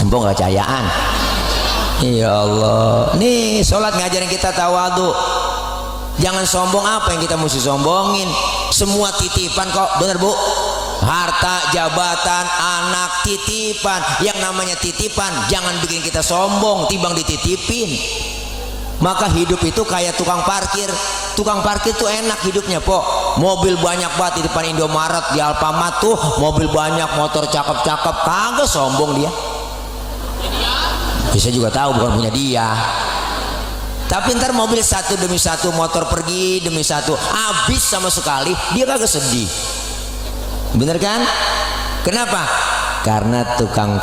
Empok nggak cayaan. Ya Allah, nih sholat ngajarin kita tawadu. Jangan sombong. Apa yang kita mesti sombongin? Semua titipan kok, bener bu? Harta, jabatan, anak, titipan. Yang namanya titipan jangan bikin kita sombong, timbang dititipin. Maka hidup itu kayak tukang parkir. Tukang parkir tuh enak hidupnya, po. Mobil banyak banget di depan Indomaret, di Alfamart tuh mobil banyak, motor cakep-cakep, kagak sombong dia. Bisa juga tahu bukan punya dia. Tapi ntar mobil satu demi satu, motor pergi demi satu, habis sama sekali, dia kagak sedih. Bener kan? Kenapa? Karena tukang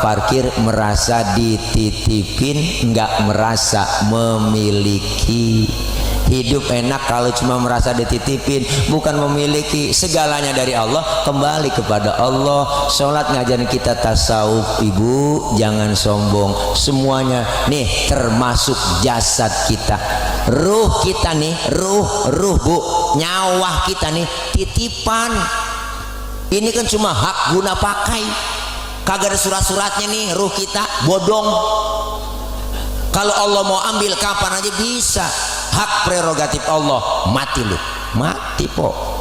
parkir merasa dititipin, nggak merasa memiliki. Hidup enak kalau cuma merasa dititipin, bukan memiliki. Segalanya dari Allah, kembali kepada Allah. Sholat ngajarin kita tasawuf, ibu, jangan sombong. Semuanya nih, termasuk jasad kita, ruh kita nih, ruh bu, nyawa kita nih titipan. Ini kan cuma hak guna pakai, kagak ada surat-suratnya nih. Ruh kita bodong. Kalau Allah mau ambil kapan aja bisa. Hak prerogatif Allah. Mati lu, mati po.